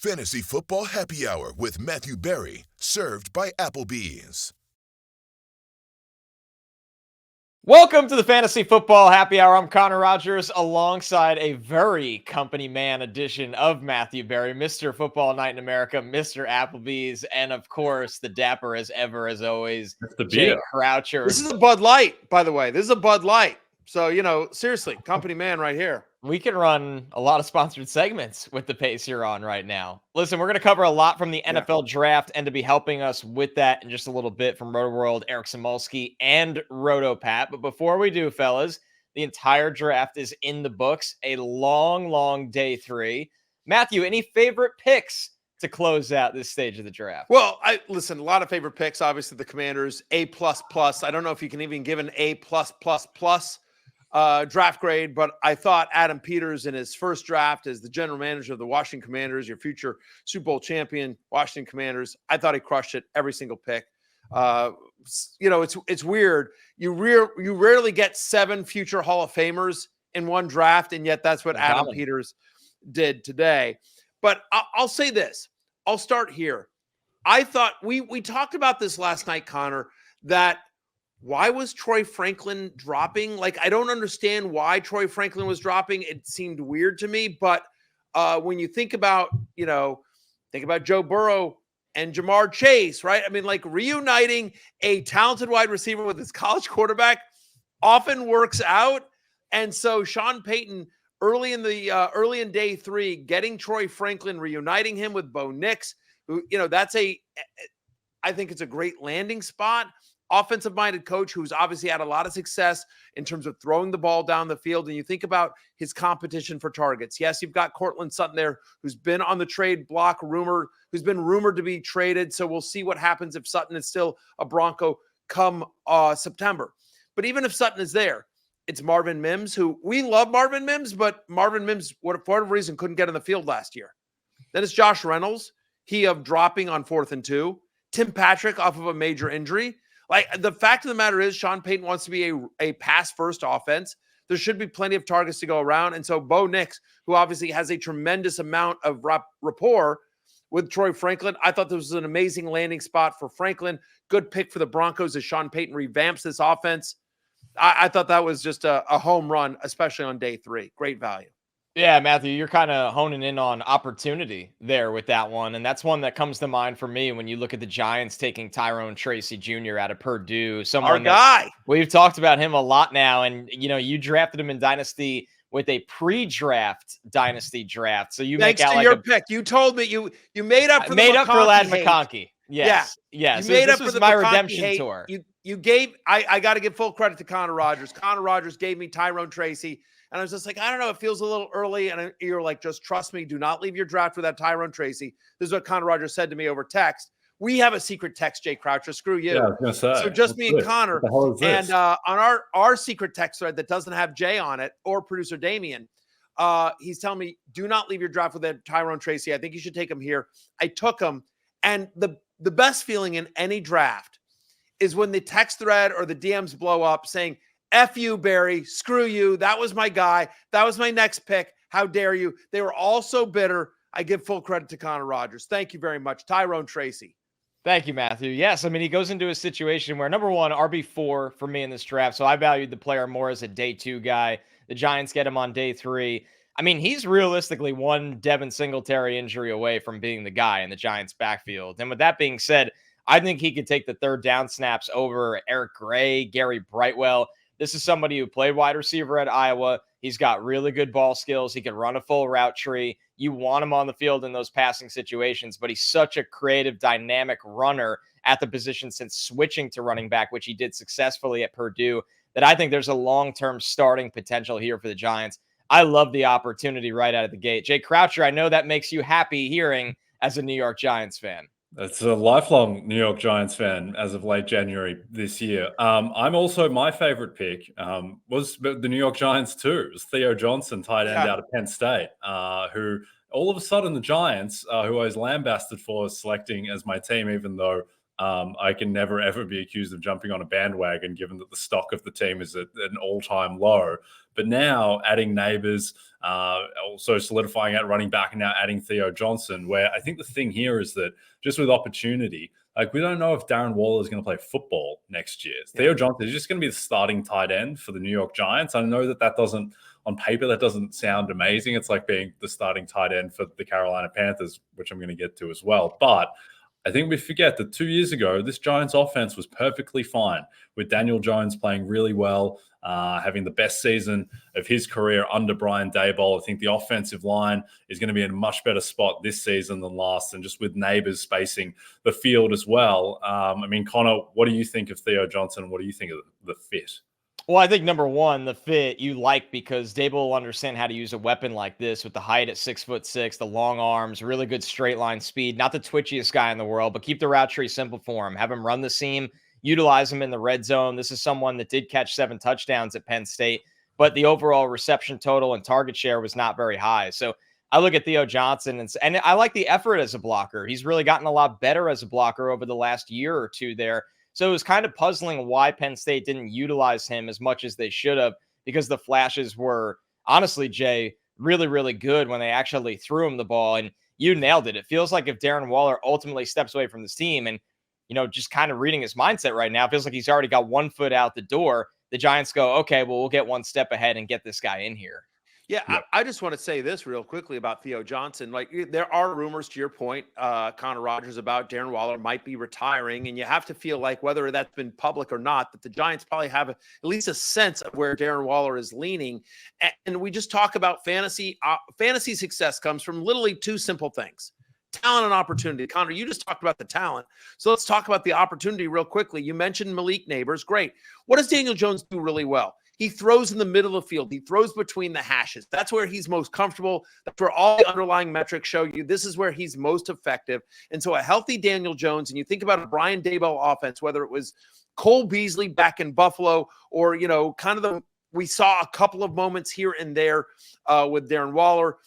Fantasy Football Happy Hour with Matthew Berry, served by Applebee's. Welcome to the Fantasy Football Happy Hour. I'm Connor Rodgers alongside a very company man edition of Matthew Berry, Mr. Football Night in America, Mr. Applebee's, and of course, the dapper as ever, as always, Jay Croucher. This is a Bud Light, by the way. This is a Bud Light. So, seriously, company man right here. We can run a lot of sponsored segments with the pace you're on right now. Listen, we're going to cover a lot from the NFL draft, and to be helping us with that in just a little bit from Roto World, Eric Samulski and Roto Pat. But before we do, fellas, the entire draft is in the books. A long, long day 3. Matthew, any favorite picks to close out this stage of the draft? Well, a lot of favorite picks. Obviously, the Commanders, A++. I don't know if you can even give an A+++ draft grade, but I thought Adam Peters in his first draft as the general manager of the Washington Commanders, your future Super Bowl champion Washington Commanders, I thought he crushed it every single pick. It's weird. You rarely get 7 future Hall of Famers in one draft, and yet that's what Adam Peters did today. But I'll say this. I'll start here. I thought we talked about this last night, Connor, that why was Troy Franklin dropping? I don't understand why Troy Franklin was dropping. It seemed weird to me. But when you think about Joe Burrow and Jamar Chase, right? I mean, reuniting a talented wide receiver with his college quarterback often works out. And so Sean Payton, early in day 3, getting Troy Franklin, reuniting him with Bo Nix, who, I think it's a great landing spot. Offensive-minded coach who's obviously had a lot of success in terms of throwing the ball down the field. And you think about his competition for targets. Yes, you've got Cortland Sutton there, who's been on the trade block who's been rumored to be traded. So we'll see what happens if Sutton is still a Bronco come September. But even if Sutton is there, it's Marvin Mims, who we love Marvin Mims, but Marvin Mims, for whatever reason, couldn't get on the field last year. Then it's Josh Reynolds, he of dropping on 4th and 2. Tim Patrick off of a major injury. The fact of the matter is Sean Payton wants to be a pass-first offense. There should be plenty of targets to go around. And so Bo Nix, who obviously has a tremendous amount of rapport with Troy Franklin, I thought this was an amazing landing spot for Franklin. Good pick for the Broncos as Sean Payton revamps this offense. I thought that was just a home run, especially on day 3. Great value. Yeah, Matthew, you're kind of honing in on opportunity there with that one. And that's one that comes to mind for me when you look at the Giants taking Tyrone Tracy Jr. out of Purdue. Our guy. We've talked about him a lot now. And, you drafted him in Dynasty with a pre-draft Dynasty draft. So you Thanks make out to your pick. You told me you made up for Lad McConkey. Yes. Yeah. You made up for my redemption tour. You gave – I got to give full credit to Connor Rodgers. Connor Rodgers gave me Tyrone Tracy. And I was just like, I don't know, it feels a little early. And you're like, just trust me. Do not leave your draft without Tyrone Tracy. This is what Connor Rodgers said to me over text. We have a secret text, Jay Croucher. Screw you. Yeah, I was gonna say, so just me and Connor. And on our secret text thread that doesn't have Jay on it or producer Damien, he's telling me, do not leave your draft without Tyrone Tracy. I think you should take him here. I took him. And the best feeling in any draft is when the text thread or the DMs blow up saying, F you, Barry. Screw you. That was my guy. That was my next pick. How dare you? They were all so bitter. I give full credit to Connor Rodgers. Thank you very much. Tyrone Tracy. Thank you, Matthew. Yes, I mean, he goes into a situation where, number one, RB4 for me in this draft. So I valued the player more as a day 2 guy. The Giants get him on day 3. I mean, he's realistically one Devin Singletary injury away from being the guy in the Giants backfield. And with that being said, I think he could take the 3rd down snaps over Eric Gray, Gary Brightwell. This is somebody who played wide receiver at Iowa. He's got really good ball skills. He can run a full route tree. You want him on the field in those passing situations, but he's such a creative, dynamic runner at the position since switching to running back, which he did successfully at Purdue, that I think there's a long-term starting potential here for the Giants. I love the opportunity right out of the gate. Jay Croucher, I know that makes you happy hearing as a New York Giants fan. It's a lifelong New York Giants fan as of late January this year. I'm also, my favorite pick was the New York Giants too. It was Theo Johnson, tight end out of Penn State, who all of a sudden the Giants, who I was lambasted for selecting as my team, even though I can never, ever be accused of jumping on a bandwagon, given that the stock of the team is at an all-time low. But now adding Nabers, also solidifying at running back, and now adding Theo Johnson, where I think the thing here is that just with opportunity, like we don't know if Darren Waller is going to play football next year. Yeah. Theo Johnson is just going to be the starting tight end for the New York Giants. I know that doesn't, on paper, that doesn't sound amazing. It's like being the starting tight end for the Carolina Panthers, which I'm going to get to as well. But I think we forget that 2 years ago, this Giants offense was perfectly fine with Daniel Jones playing really well, having the best season of his career under Brian Daboll. I think the offensive line is going to be in a much better spot this season than last, and just with Nabers spacing the field as well. I mean, Connor, what do you think of Theo Johnson? What do you think of the fit? Well, I think number one, the fit you like, because Daboll will understand how to use a weapon like this with the height at 6'6", the long arms, really good straight line speed. Not the twitchiest guy in the world, but keep the route tree simple for him. Have him run the seam, utilize him in the red zone. This is someone that did catch 7 touchdowns at Penn State, but the overall reception total and target share was not very high. So I look at Theo Johnson and I like the effort as a blocker. He's really gotten a lot better as a blocker over the last year or two there. So it was kind of puzzling why Penn State didn't utilize him as much as they should have, because the flashes were, honestly, Jay, really, really good when they actually threw him the ball. And you nailed it. It feels like if Darren Waller ultimately steps away from this team, and, you know, just kind of reading his mindset right now, it feels like he's already got 1 foot out the door. The Giants go, okay, well, we'll get 1 step ahead and get this guy in here. Yeah, yep. I just want to say this real quickly about Theo Johnson. Like, there are rumors, to your point, Connor Rodgers, about Darren Waller might be retiring, and you have to feel like, whether that's been public or not, that the Giants probably have at least a sense of where Darren Waller is leaning. And we just talk about fantasy. Fantasy success comes from literally 2 simple things: talent and opportunity. Connor, you just talked about the talent. So let's talk about the opportunity real quickly. You mentioned Malik Nabers. Great. What does Daniel Jones do really well? He throws in the middle of the field. He throws between the hashes. That's where he's most comfortable. That's where all the underlying metrics show you this is where he's most effective. And so a healthy Daniel Jones, and you think about a Brian Daboll offense, whether it was Cole Beasley back in Buffalo, or, you know, kind of we saw a couple of moments here and there with Darren Waller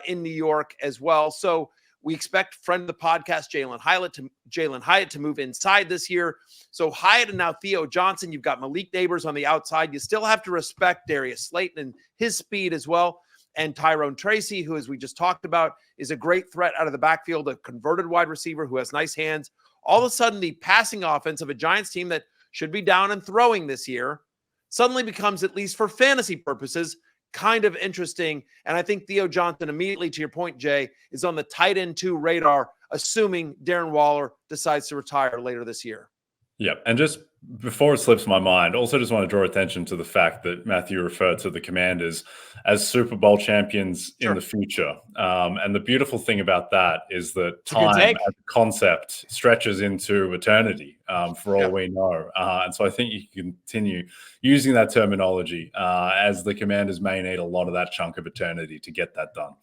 in New York as well. So we expect friend of the podcast, Jaylen Hyatt, to move inside this year. So Hyatt and now Theo Johnson. You've got Malik Nabers on the outside. You still have to respect Darius Slayton and his speed as well. And Tyrone Tracy, who, as we just talked about, is a great threat out of the backfield, a converted wide receiver who has nice hands. All of a sudden, the passing offense of a Giants team that should be down and throwing this year suddenly becomes, at least for fantasy purposes, kind of interesting. And I think Theo Johnson, immediately to your point, Jay, is on the tight end 2 radar, assuming Darren Waller decides to retire later this year. Yeah. And just before it slips my mind, also just want to draw attention to the fact that Matthew referred to the Commanders as Super Bowl champions in the future. And the beautiful thing about that is that time as a concept stretches into eternity, for all we know. And so I think you can continue using that terminology, as the Commanders may need a lot of that chunk of eternity to get that done.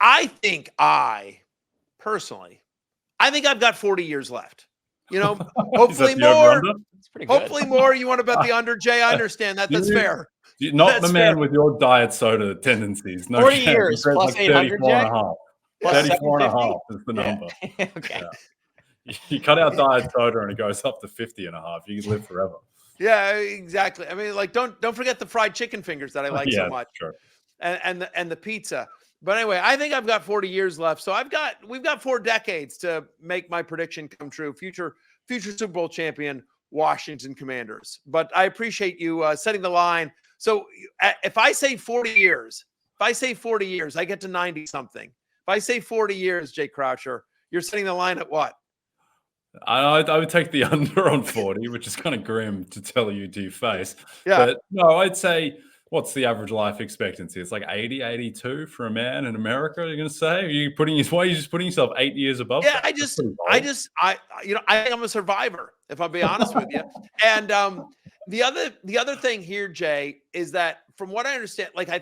I think personally, I've got 40 years left. You know, hopefully more. Hopefully more. You want to bet the under, Jay? I understand that. That's fair. Not the man with your diet soda tendencies. No 40 years plus like 800, Jay? 34 and a half is the number. Okay. Yeah. You cut out diet soda and it goes up to 50 and a half. You can live forever. Yeah, exactly. I mean, like, don't forget the fried chicken fingers that I like so much. Sure. And the pizza. But anyway, I think I've got 40 years left. So we've got 4 decades to make my prediction come true. Future Super Bowl champion Washington Commanders. But I appreciate you setting the line. So if I say 40 years, I get to 90 something. If I say 40 years, Jay Croucher, you're setting the line at what? I would take the under on 40, which is kind of grim to tell you to your face. Yeah. But no, I'd say, what's the average life expectancy? It's like 80, 82 for a man in America, you're going to say? Are you just putting yourself 8 years above? Yeah, I think I'm a survivor, if I'll be honest with you. And the other thing here, Jay, is that from what I understand, like, I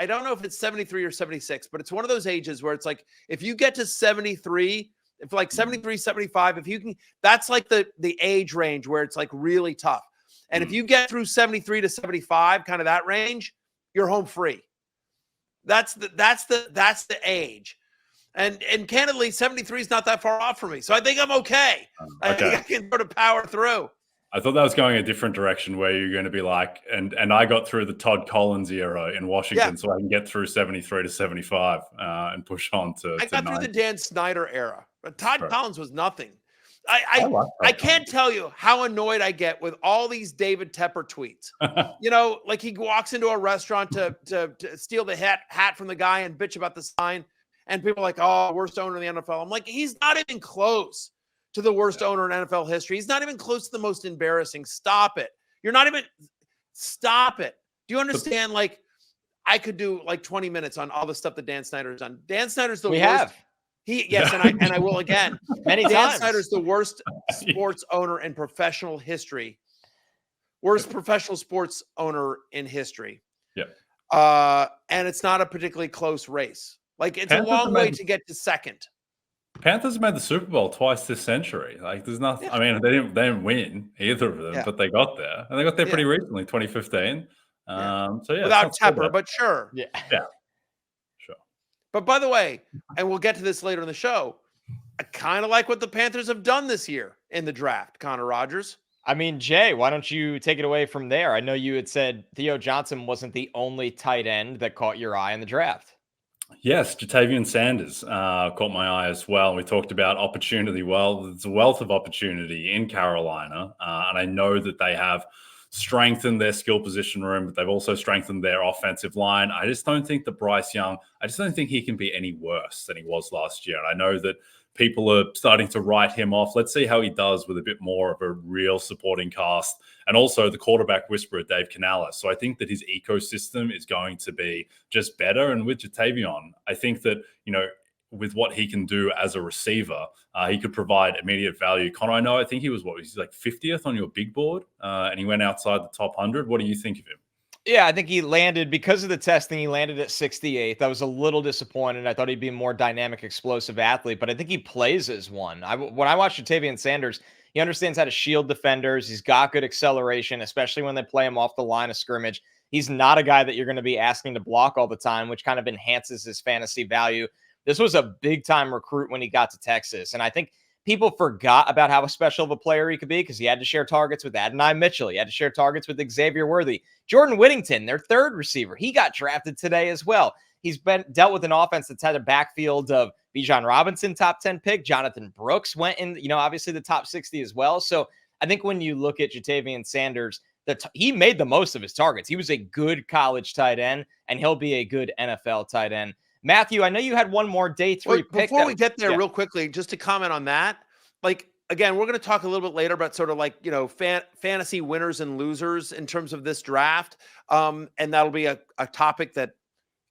don't know if it's 73 or 76, but it's one of those ages where it's like, if you get to 73, if like 73, 75, if you can, that's like the age range where it's like really tough. And if you get through 73 to 75, kind of that range, you're home free. That's the age. And candidly, 73 is not that far off for me. So I think I'm okay. I think I can sort of power through. I thought that was going a different direction where you're going to be like, and I got through the Todd Collins era in Washington, so I can get through 73 to 75 and push on to I got 90. through the Dan Snyder era, but Todd Collins was nothing. I can't tell you how annoyed I get with all these David Tepper tweets. Like he walks into a restaurant to steal the hat from the guy and bitch about the sign, and people are like, "Oh, worst owner in the NFL." I'm like, he's not even close to the worst owner in NFL history. He's not even close to the most embarrassing. Stop it. Stop it. Do you understand? Like, I could do like 20 minutes on all the stuff that Dan Snyder's done. Dan Snyder's the worst. And I will again. Many Dan times. Snyder's the worst sports owner in professional history. Worst professional sports owner in history. Yeah. And it's not a particularly close race. Like, it's a long way to get to second. Panthers made the Super Bowl twice this century. Like, there's nothing. I mean, they didn't win either of them, but they got there, and they got there pretty recently, 2015. Without Tepper, but sure. Yeah, sure. But by the way, and we'll get to this later in the show, I kind of like what the Panthers have done this year in the draft. Connor Rodgers. I mean, Jay, why don't you take it away from there? I know you had said Theo Johnson wasn't the only tight end that caught your eye in the draft. Yes, Jatavian Sanders caught my eye as well. We talked about opportunity. Well, there's a wealth of opportunity in Carolina, and I know that they have strengthened their skill position room, but they've also strengthened their offensive line. I just don't think that Bryce Young, I just don't think he can be any worse than he was last year. And I know that people are starting to write him off. Let's see how he does with a bit more of a real supporting cast. And also the quarterback whisperer, Dave Canales. So I think that his ecosystem is going to be just better. And with Jatavion, I think that, with what he can do as a receiver, he could provide immediate value. Connor, I think he was like 50th on your big board, and he went outside the top 100. What do you think of him? Yeah, I think he landed, because of the testing, he landed at 68th. I was a little disappointed. I thought he'd be a more dynamic, explosive athlete, but I think he plays as one. When I watch Jatavian Sanders, he understands how to shield defenders. He's got good acceleration, especially when they play him off the line of scrimmage. He's not a guy that you're going to be asking to block all the time, which kind of enhances his fantasy value. This was a big-time recruit when he got to Texas, and I think people forgot about how special of a player he could be because he had to share targets with Adonai Mitchell. He had to share targets with Xavier Worthy. Jordan Whittington, their third receiver, he got drafted today as well. He's been dealt with an offense that's had a backfield of Bijan Robinson, top 10 pick. Jonathan Brooks went in, obviously the top 60 as well. So I think when you look at Jatavian Sanders, he made the most of his targets. He was a good college tight end, and he'll be a good NFL tight end. Matthew, I know you had one more day 3 pick. Before we get there, real quickly, just to comment on that, like, again, we're going to talk a little bit later about sort of like, fantasy winners and losers in terms of this draft. And that'll be a topic that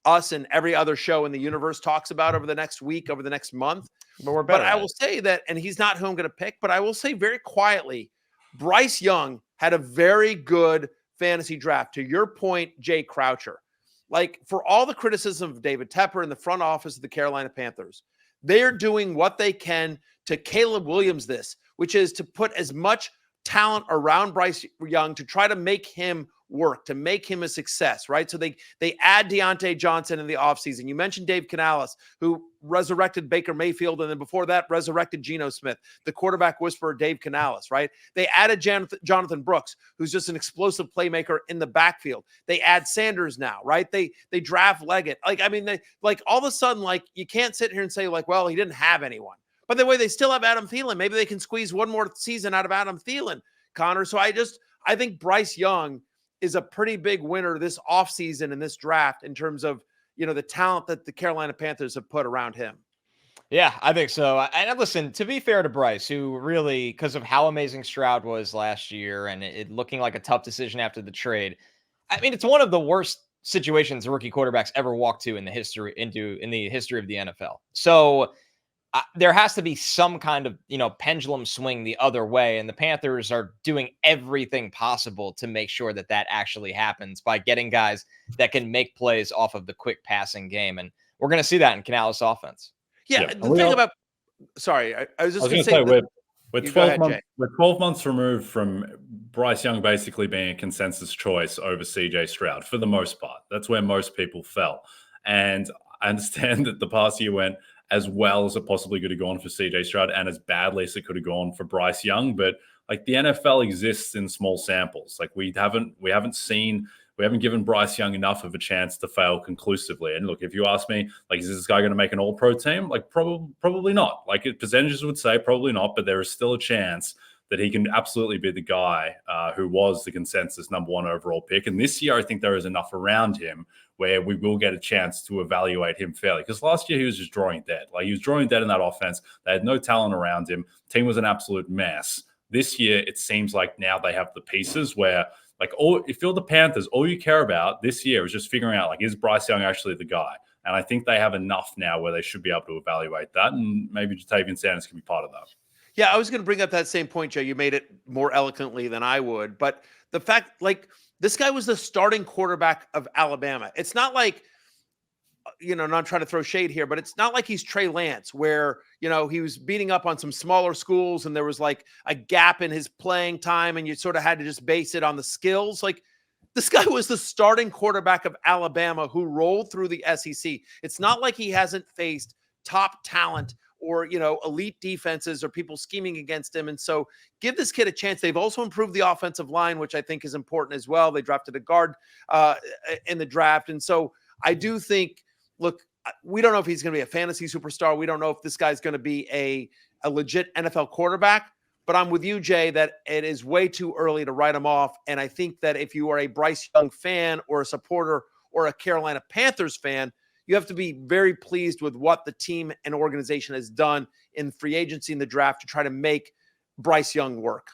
us and every other show in the universe talks about over the next week, over the next month. But I will say that, and he's not who I'm going to pick, but I will say very quietly, Bryce Young had a very good fantasy draft. To your point, Jay Croucher, like, for all the criticism of David Tepper in the front office of the Carolina Panthers, they're doing what they can to Caleb Williams this, which is to put as much talent around Bryce Young to try to make him work, to make him a success, right? So they add Deontay Johnson in the offseason. You mentioned Dave Canales, who resurrected Baker Mayfield, and then before that resurrected Geno Smith, the quarterback whisperer Dave Canales, right? They added Jonathan Brooks, who's just an explosive playmaker in the backfield. They add Sanders now, right? They draft Leggett. All of a sudden, like, you can't sit here and say, like, well, he didn't have anyone. By the way, they still have Adam Thielen. Maybe they can squeeze one more season out of Adam Thielen, Connor. So I think Bryce Young is a pretty big winner this offseason in this draft in terms of, the talent that the Carolina Panthers have put around him. Yeah, I think so. And listen, to be fair to Bryce, who really, because of how amazing Stroud was last year and it looking like a tough decision after the trade, I mean, it's one of the worst situations rookie quarterbacks ever walked to in the history of the NFL. So there has to be some kind of, pendulum swing the other way. And the Panthers are doing everything possible to make sure that actually happens by getting guys that can make plays off of the quick passing game. And we're going to see that in Canales' offense. Yeah. The thing about, sorry, I was just going to say, we're 12 months removed from Bryce Young basically being a consensus choice over CJ Stroud for the most part. That's where most people fell. And I understand that the past year went as well as it possibly could have gone for CJ Stroud and as badly as it could have gone for Bryce Young. But like the NFL exists in small samples. Like we haven't given Bryce Young enough of a chance to fail conclusively. And look, if you ask me, like, is this guy going to make an all-pro team? Like probably not. Like percentages would say probably not, but there is still a chance that he can absolutely be the guy who was the consensus number 1 overall pick. And this year, I think there is enough around him where we will get a chance to evaluate him fairly. Because last year he was just drawing dead. Like he was drawing dead in that offense. They had no talent around him. Team was an absolute mess. This year, it seems like now they have the pieces where, like, if you're the Panthers, all you care about this year is just figuring out, like, is Bryce Young actually the guy? And I think they have enough now where they should be able to evaluate that. And maybe Jatavian Sanders can be part of that. Yeah, I was going to bring up that same point, Joe. You made it more eloquently than I would. But the fact, like, this guy was the starting quarterback of Alabama. It's not like, not trying to throw shade here, but it's not like he's Trey Lance where, he was beating up on some smaller schools and there was like a gap in his playing time and you sort of had to just base it on the skills. Like, this guy was the starting quarterback of Alabama who rolled through the SEC. It's not like he hasn't faced top talent or, elite defenses or people scheming against him. And so give this kid a chance. They've also improved the offensive line, which I think is important as well. They drafted a guard in the draft. And so I do think, look, we don't know if he's going to be a fantasy superstar. We don't know if this guy's going to be a legit NFL quarterback. But I'm with you, Jay, that it is way too early to write him off. And I think that if you are a Bryce Young fan or a supporter or a Carolina Panthers fan, you have to be very pleased with what the team and organization has done in free agency in the draft to try to make Bryce Young work.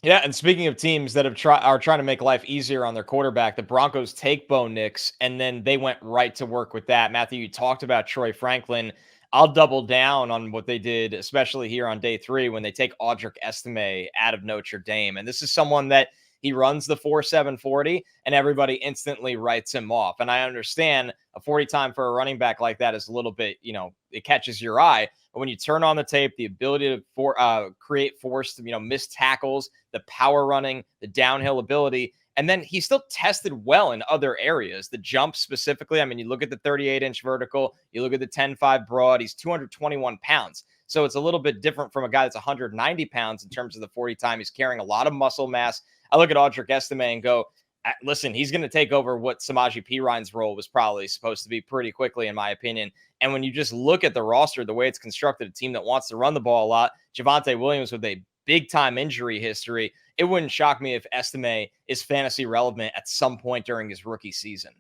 Yeah, and speaking of teams that are trying to make life easier on their quarterback, the Broncos take Bo Nix, and then they went right to work with that. Matthew, you talked about Troy Franklin. I'll double down on what they did, especially here on day 3 when they take Audric Estime out of Notre Dame. And this is someone that he runs the 4.7 40, and everybody instantly writes him off. And I understand a 40 time for a running back like that is a little bit, it catches your eye. But when you turn on the tape, the ability to create forced, missed tackles, the power running, the downhill ability, and then he still tested well in other areas. The jump specifically, I mean, you look at the 38-inch vertical, you look at the 10.5 broad, he's 221 pounds. So it's a little bit different from a guy that's 190 pounds in terms of the 40 time. He's carrying a lot of muscle mass. I look at Audric Estime and go, listen, he's going to take over what Samaje Perine's role was probably supposed to be pretty quickly, in my opinion. And when you just look at the roster, the way it's constructed, a team that wants to run the ball a lot, Javonte Williams with a big-time injury history, it wouldn't shock me if Estime is fantasy relevant at some point during his rookie season.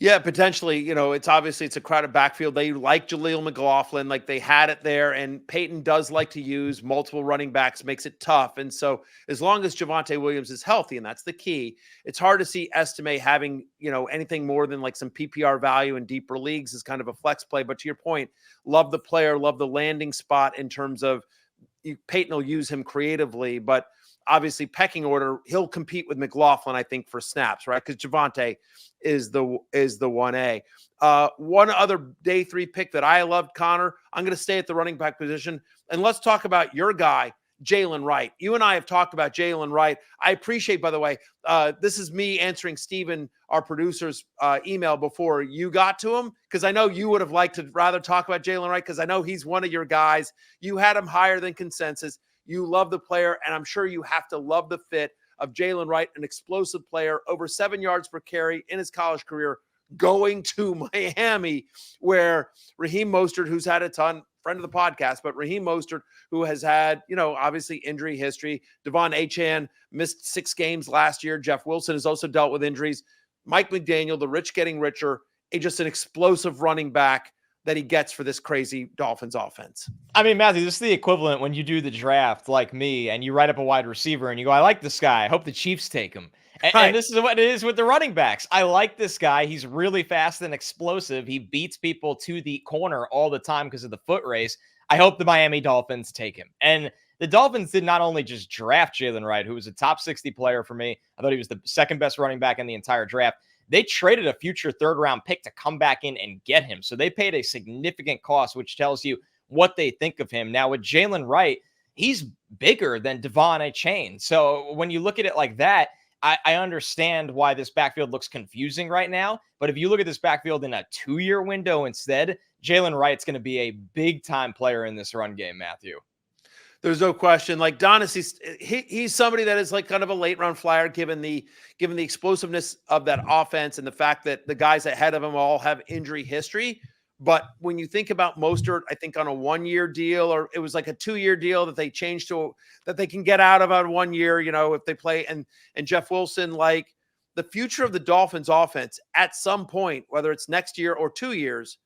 Yeah, potentially. It's a crowded backfield. They like Jaleel McLaughlin, like they had it there. And Peyton does like to use multiple running backs, makes it tough. And so as long as Javonte Williams is healthy, and that's the key, it's hard to see Estime having, anything more than like some PPR value in deeper leagues as kind of a flex play. But to your point, love the player, love the landing spot in terms of Peyton will use him creatively, but obviously pecking order, he'll compete with McLaughlin, I think, for snaps, right? Because Javonte is the 1A. One other day 3 pick that I loved, Connor, I'm going to stay at the running back position. And let's talk about your guy, Jaylen Wright. You and I have talked about Jaylen Wright. I appreciate, by the way, this is me answering Steven, our producer's email before you got to him, because I know you would have liked to rather talk about Jaylen Wright because I know he's one of your guys. You had him higher than consensus. You love the player, and I'm sure you have to love the fit of Jaylen Wright, an explosive player, over 7 yards per carry in his college career, going to Miami, where Raheem Mostert, who's had a ton, friend of the podcast, but Raheem Mostert, who has had, obviously injury history. Devon Achane missed 6 games last year. Jeff Wilson has also dealt with injuries. Mike McDaniel, the rich getting richer, just an explosive running back that he gets for this crazy Dolphins offense. I mean, Matthew, this is the equivalent when you do the draft like me and you write up a wide receiver and you go, I like this guy. I hope the Chiefs take him. And this is what it is with the running backs. I like this guy. He's really fast and explosive. He beats people to the corner all the time because of the foot race. I hope the Miami Dolphins take him. And the Dolphins did not only just draft Jaylen Wright, who was a top 60 player for me. I thought he was the second best running back in the entire draft. They traded a future 3rd-round pick to come back in and get him. So they paid a significant cost, which tells you what they think of him. Now, with Jaylen Wright, he's bigger than Devon Achane. So when you look at it like that, I understand why this backfield looks confusing right now. But if you look at this backfield in a 2-year window instead, Jaylen Wright's going to be a big-time player in this run game, Matthew. There's no question. Like Dynasty, he's somebody that is like kind of a late round flyer, given the explosiveness of that offense and the fact that the guys ahead of him all have injury history. But when you think about Mostert, I think on a 1-year deal, or it was like a 2-year deal that they changed to, that they can get out of on 1 year, if they play, and Jeff Wilson, like the future of the Dolphins offense at some point, whether it's next year or 2 years,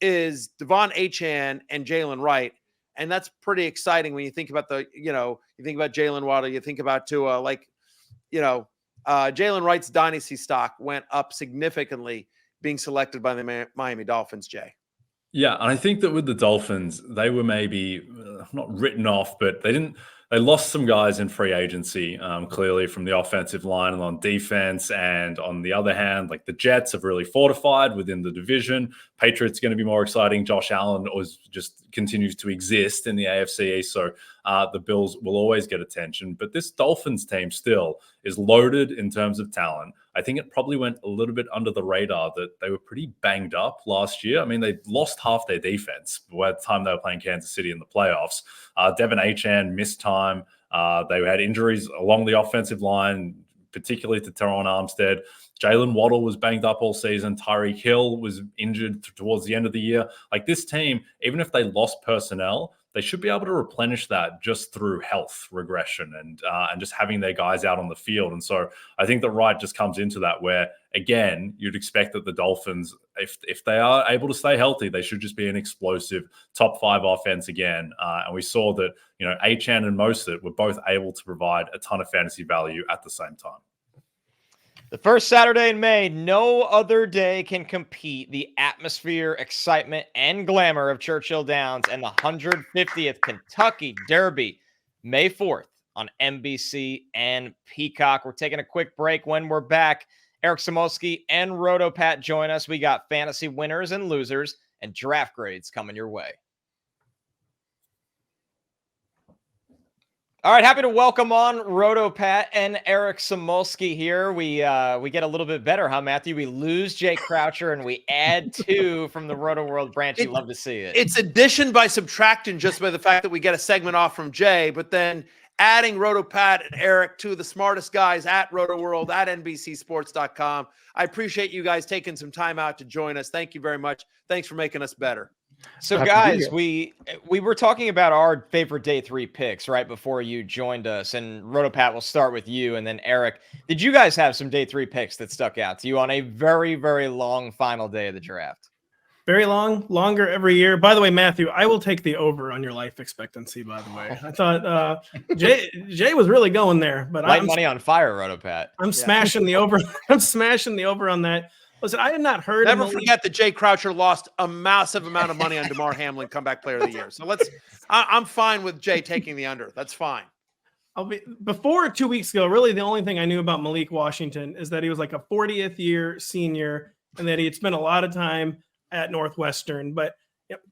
is Devon Achane and Jaylen Wright. And that's pretty exciting when you think about you think about Jaylen Waddle, you think about Tua, Jaylen Wright's dynasty stock went up significantly being selected by the Miami Dolphins, Jay. Yeah, and I think that with the Dolphins, they were maybe not written off, but they lost some guys in free agency, clearly from the offensive line and on defense. And on the other hand, like the Jets have really fortified within the division. Patriots going to be more exciting. Josh Allen just continues to exist in the AFC East. So the Bills will always get attention. But this Dolphins team still is loaded in terms of talent. I think it probably went a little bit under the radar that they were pretty banged up last year. I mean, they lost half their defense by the time they were playing Kansas City in the playoffs. Devon Achane missed time. They had injuries along the offensive line, particularly to Teron Armstead. Jaylen Waddle was banged up all season. Tyreek Hill was injured towards the end of the year. Like this team, even if they lost personnel, they should be able to replenish that just through health regression and just having their guys out on the field. And so I think that Wright just comes into that where, again, you'd expect that the Dolphins, if they are able to stay healthy, they should just be an explosive top 5 offense again. And we saw that, Achane and Mostert were both able to provide a ton of fantasy value at the same time. The first Saturday in May, no other day can compete the atmosphere, excitement, and glamour of Churchill Downs and the 150th Kentucky Derby, May 4th on NBC and Peacock. We're taking a quick break. When we're back, Eric Samulski and RotoPat join us. We got fantasy winners and losers and draft grades coming your way. All right, happy to welcome on RotoPat and Eric Samulski here. We get a little bit better, huh, Matthew? We lose Jay Croucher and we add 2 from the Roto World branch. You love to see it. It's addition by subtraction just by the fact that we get a segment off from Jay, but then adding RotoPat and Eric, 2 of the smartest guys at Roto World at NBCSports.com. I appreciate you guys taking some time out to join us. Thank you very much. Thanks for making us better. So guys, we were talking about our favorite day 3 picks right before you joined us, and RotoPat, will start with you, and then Eric. Did you guys have some day 3 picks that stuck out to you on a very, very long final day of the draft? Very long, longer every year. By the way, Matthew, I will take the over on your life expectancy, by the way. I thought Jay was really going there, but Light money on fire, RotoPat. I'm smashing the over. I'm smashing the over on that. Listen, I had not heard. Never forget that Jay Croucher lost a massive amount of money on DeMar Hamlin, comeback player of the year. So I'm fine with Jay taking the under. That's fine. Before 2 weeks ago, really the only thing I knew about Malik Washington is that he was like a 40th year senior and that he had spent a lot of time at Northwestern. But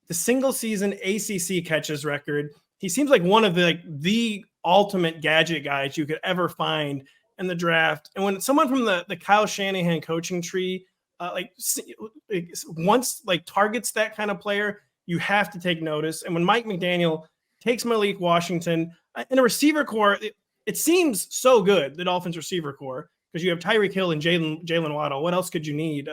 the single season ACC catches record, he seems like one of the ultimate gadget guys you could ever find in the draft. And when someone from the Kyle Shanahan coaching tree once targets that kind of player, you have to take notice. And when Mike McDaniel takes Malik Washington in a receiver core, it seems so good, the Dolphins receiver core, because you have Tyreek Hill and Jaylen Waddle. What else could you need?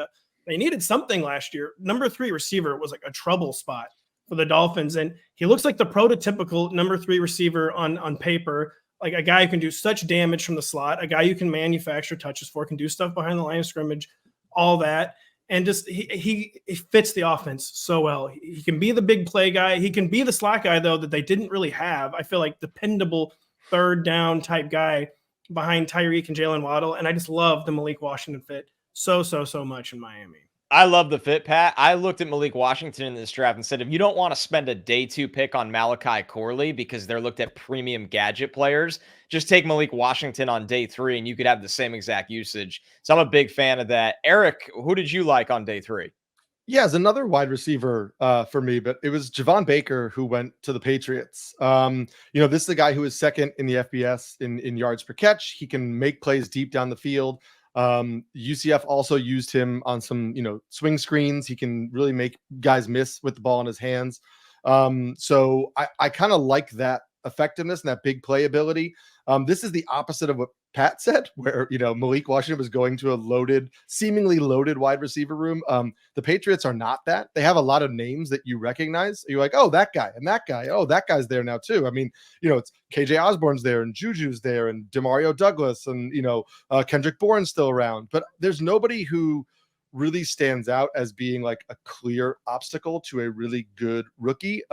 They needed something last year. Number 3 receiver was like a trouble spot for the Dolphins. And he looks like the prototypical number 3 receiver on paper, like a guy who can do such damage from the slot, a guy you can manufacture touches for, can do stuff behind the line of scrimmage, all that. And just he fits the offense so well. He can be the big play guy. He can be the slot guy, though, that they didn't really have. I feel like dependable third down type guy behind Tyreek and Jaylen Waddle. And I just love the Malik Washington fit so much in Miami. I love the fit, Pat. I looked at Malik Washington in this draft and said, if you don't want to spend a day 2 pick on Malachi Corley because they're looked at premium gadget players, just take Malik Washington on day 3 and you could have the same exact usage. So I'm a big fan of that. Eric, who did you like on day 3? Yeah, as another wide receiver for me, but it was Javon Baker who went to the Patriots. This is a guy who is second in the FBS in yards per catch. He can make plays deep down the field. UCF also used him on some, swing screens. He can really make guys miss with the ball in his hands. So I kind of like that effectiveness and that big play ability. This is the opposite of what Pat said, where, Malik Washington was going to a seemingly loaded wide receiver room. The Patriots are not that. They have a lot of names that you recognize. You're like, oh, that guy and that guy. Oh, that guy's there now too. I mean, it's KJ Osborne's there and Juju's there and Demario Douglas and, Kendrick Bourne's still around. But there's nobody who really stands out as being like a clear obstacle to a really good rookie.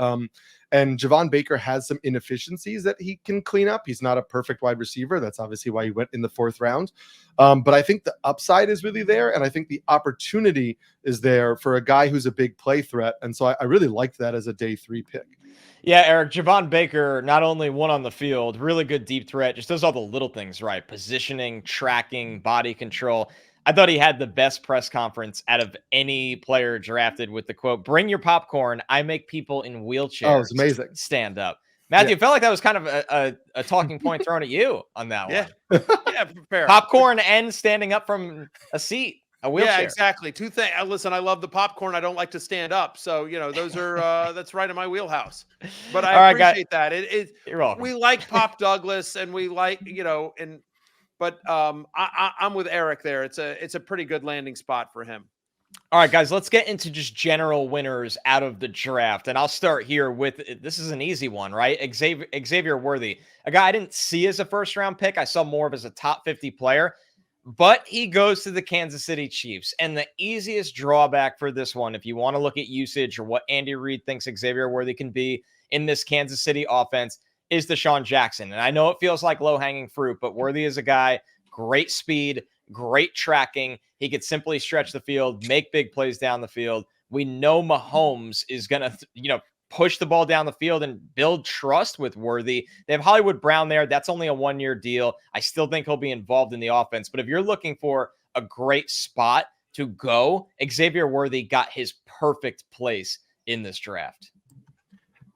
And Javon Baker has some inefficiencies that he can clean up. He's not a perfect wide receiver. That's obviously why he went in the 4th round. But I think the upside is really there. And I think the opportunity is there for a guy who's a big play threat. And so I really liked that as a day 3 pick. Yeah, Eric, Javon Baker, not only one on the field, really good deep threat, just does all the little things right. Positioning, tracking, body control. I thought he had the best press conference out of any player drafted with the quote, "Bring your popcorn. I make people in wheelchairs it's amazing. Stand up." Matthew, felt like that was kind of a talking point thrown at you on that one. Yeah, fair. Popcorn and standing up from a seat, a wheelchair. Yeah, exactly. 2 things. Listen, I love the popcorn. I don't like to stand up. So, those are that's right in my wheelhouse. But I appreciate that. You're welcome. We like Pop Douglas and we like, But I'm with Eric there. It's a pretty good landing spot for him. All right, guys, let's get into just general winners out of the draft. And I'll start here with, this is an easy one, right? Xavier Worthy, a guy I didn't see as a 1st-round pick. I saw more of as a top 50 player, but he goes to the Kansas City Chiefs. And the easiest drawback for this one, if you want to look at usage or what Andy Reid thinks Xavier Worthy can be in this Kansas City offense, is Deshaun Jackson. And I know it feels like low-hanging fruit, but Worthy is a guy, great speed, great tracking. He could simply stretch the field, make big plays down the field. We know Mahomes is going to, push the ball down the field and build trust with Worthy. They have Hollywood Brown there. That's only a 1-year deal. I still think he'll be involved in the offense. But if you're looking for a great spot to go, Xavier Worthy got his perfect place in this draft.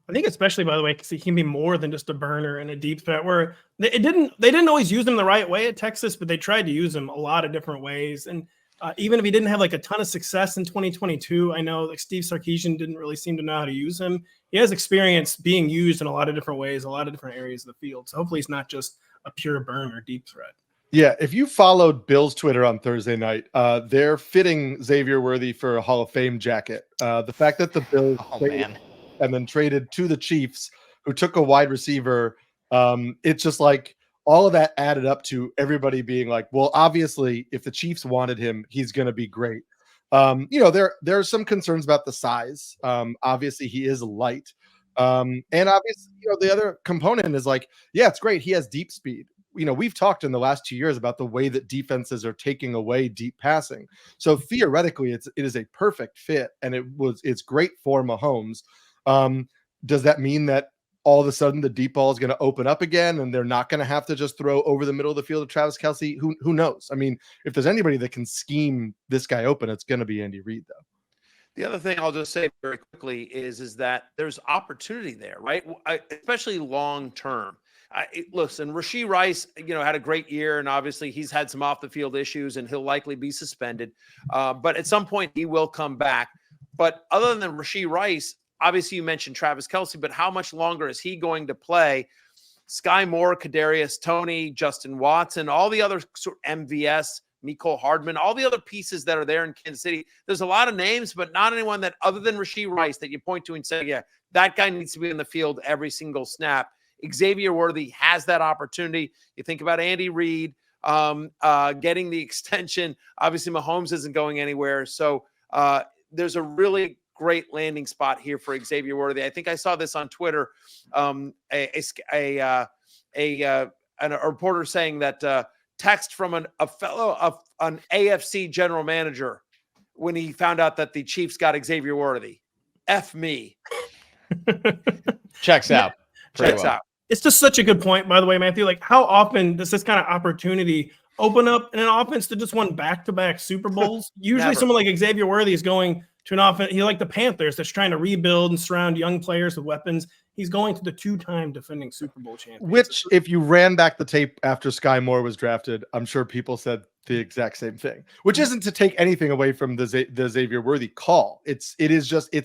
I think especially, by the way, because he can be more than just a burner and a deep threat, where they didn't always use him the right way at Texas, but they tried to use him a lot of different ways. And even if he didn't have like a ton of success in 2022, I know like Steve Sarkisian didn't really seem to know how to use him. He has experience being used in a lot of different ways, a lot of different areas of the field. So hopefully he's not just a pure burner deep threat. Yeah, if you followed Bill's Twitter on Thursday night, they're fitting Xavier Worthy for a Hall of Fame jacket. The fact that the Bills and then traded to the Chiefs, who took a wide receiver, it's just like all of that added up to everybody being like, well, obviously, if the Chiefs wanted him, he's going to be great. There are some concerns about the size. Obviously, he is light. And obviously, the other component is like, yeah, it's great. He has deep speed. We've talked in the last 2 years about the way that defenses are taking away deep passing. So theoretically, it is a perfect fit, and it's great for Mahomes. Does that mean that all of a sudden the deep ball is going to open up again and they're not going to have to just throw over the middle of the field to Travis Kelce? Who knows? I mean, if there's anybody that can scheme this guy open, it's going to be Andy Reid, though. The other thing I'll just say very quickly is that there's opportunity there, right? Especially long term. Listen, Rashee Rice, had a great year, and obviously he's had some off the field issues, and he'll likely be suspended. But at some point he will come back. But other than Rashee Rice, obviously you mentioned Travis Kelce, but how much longer is he going to play? Sky Moore, Kadarius Toney, Justin Watson, all the other MVS, Mecole Hardman, all the other pieces that are there in Kansas City. There's a lot of names, but not anyone that other than Rashee Rice that you point to and say, yeah, that guy needs to be in the field every single snap. Xavier Worthy has that opportunity. You think about Andy Reid getting the extension. Obviously, Mahomes isn't going anywhere. So there's a really great landing spot here for Xavier Worthy. I think I saw this on Twitter. A reporter saying that text from an AFC general manager when he found out that the Chiefs got Xavier Worthy. F me. Checks out. Checks out. It's just such a good point, by the way, Matthew. Like, how often does this kind of opportunity open up in an offense that just won back-to-back Super Bowls? Usually someone like Xavier Worthy is going to an offense. He like the Panthers that's trying to rebuild and surround young players with weapons. He's going to the 2-time defending Super Bowl champion. Which, if you ran back the tape after Sky Moore was drafted, I'm sure people said the exact same thing. Which isn't to take anything away from the Xavier Worthy call. It's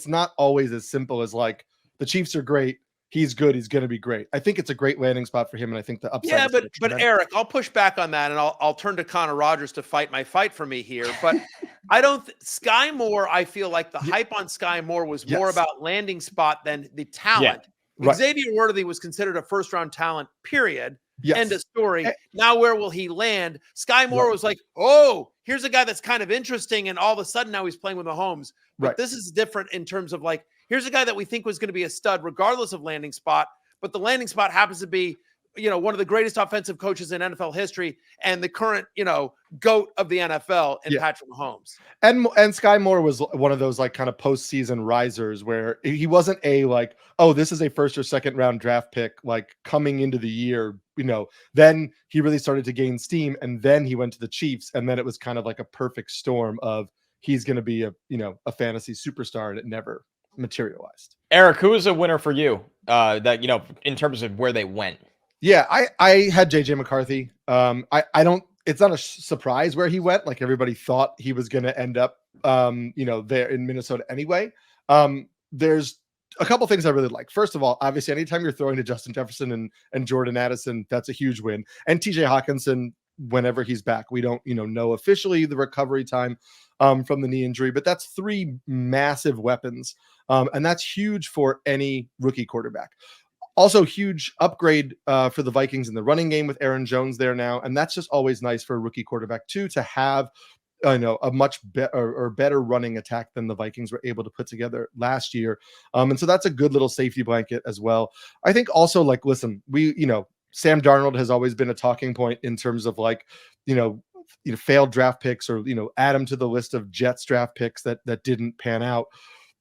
not always as simple as like the Chiefs are great. He's good. He's going to be great. I think it's a great landing spot for him, and I think the upside. Yeah, but Eric, I'll push back on that, and I'll turn to Connor Rodgers to fight my fight for me here. But I don't Sky Moore. I feel like the hype on Sky Moore was more about landing spot than the talent. Yeah, right. Xavier Worthy was considered a first-round talent. Period. Yes. End of story. Now, where will he land? Sky Moore was like, oh, here's a guy that's kind of interesting, and all of a sudden now he's playing with Mahomes. But this is different in terms of like, here's a guy that we think was going to be a stud regardless of landing spot, but the landing spot happens to be, one of the greatest offensive coaches in NFL history and the current, GOAT of the NFL in Patrick Mahomes. And Sky Moore was one of those like kind of postseason risers where he wasn't a like, oh, this is a first or second round draft pick, like coming into the year, then he really started to gain steam, and then he went to the Chiefs, and then it was kind of like a perfect storm of he's going to be a fantasy superstar, and it never materialized. Eric, who is a winner for you that in terms of where they went? Yeah, I had JJ McCarthy. I don't, it's not a surprise where he went. Like everybody thought he was going to end up there in Minnesota anyway. There's a couple things I really like. First of all, obviously anytime you're throwing to Justin Jefferson and Jordan Addison, that's a huge win. And TJ Hawkinson, whenever he's back, we don't know officially the recovery time from the knee injury, but that's 3 massive weapons. And that's huge for any rookie quarterback. Also, huge upgrade for the Vikings in the running game with Aaron Jones there now. And that's just always nice for a rookie quarterback, too, to have a much better running attack than the Vikings were able to put together last year. And so that's a good little safety blanket as well. I think also, like, listen, Sam Darnold has always been a talking point in terms of like, failed draft picks or, add him to the list of Jets draft picks that didn't pan out.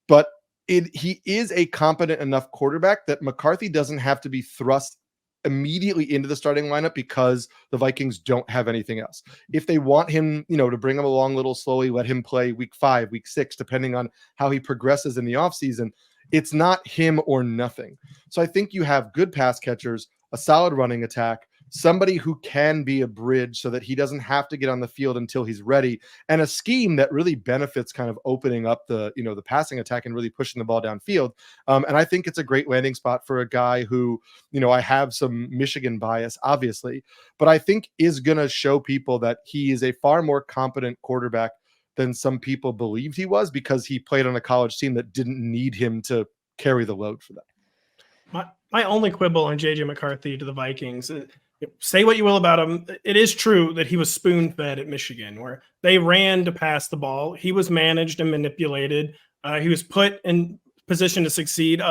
But he is a competent enough quarterback that McCarthy doesn't have to be thrust immediately into the starting lineup because the Vikings don't have anything else. If they want him, to bring him along a little slowly, let him play week 5, week 6, depending on how he progresses in the offseason, it's not him or nothing. So I think you have good pass catchers, a solid running attack, somebody who can be a bridge so that he doesn't have to get on the field until he's ready, and a scheme that really benefits kind of opening up the passing attack and really pushing the ball downfield. And I think it's a great landing spot for a guy who, I have some Michigan bias, obviously, but I think is going to show people that he is a far more competent quarterback than some people believed he was, because he played on a college team that didn't need him to carry the load for them. My only quibble on JJ McCarthy to the Vikings, say what you will about him, it is true that he was spoon-fed at Michigan, where they ran to pass the ball. He was managed and manipulated. He was put in position to succeed.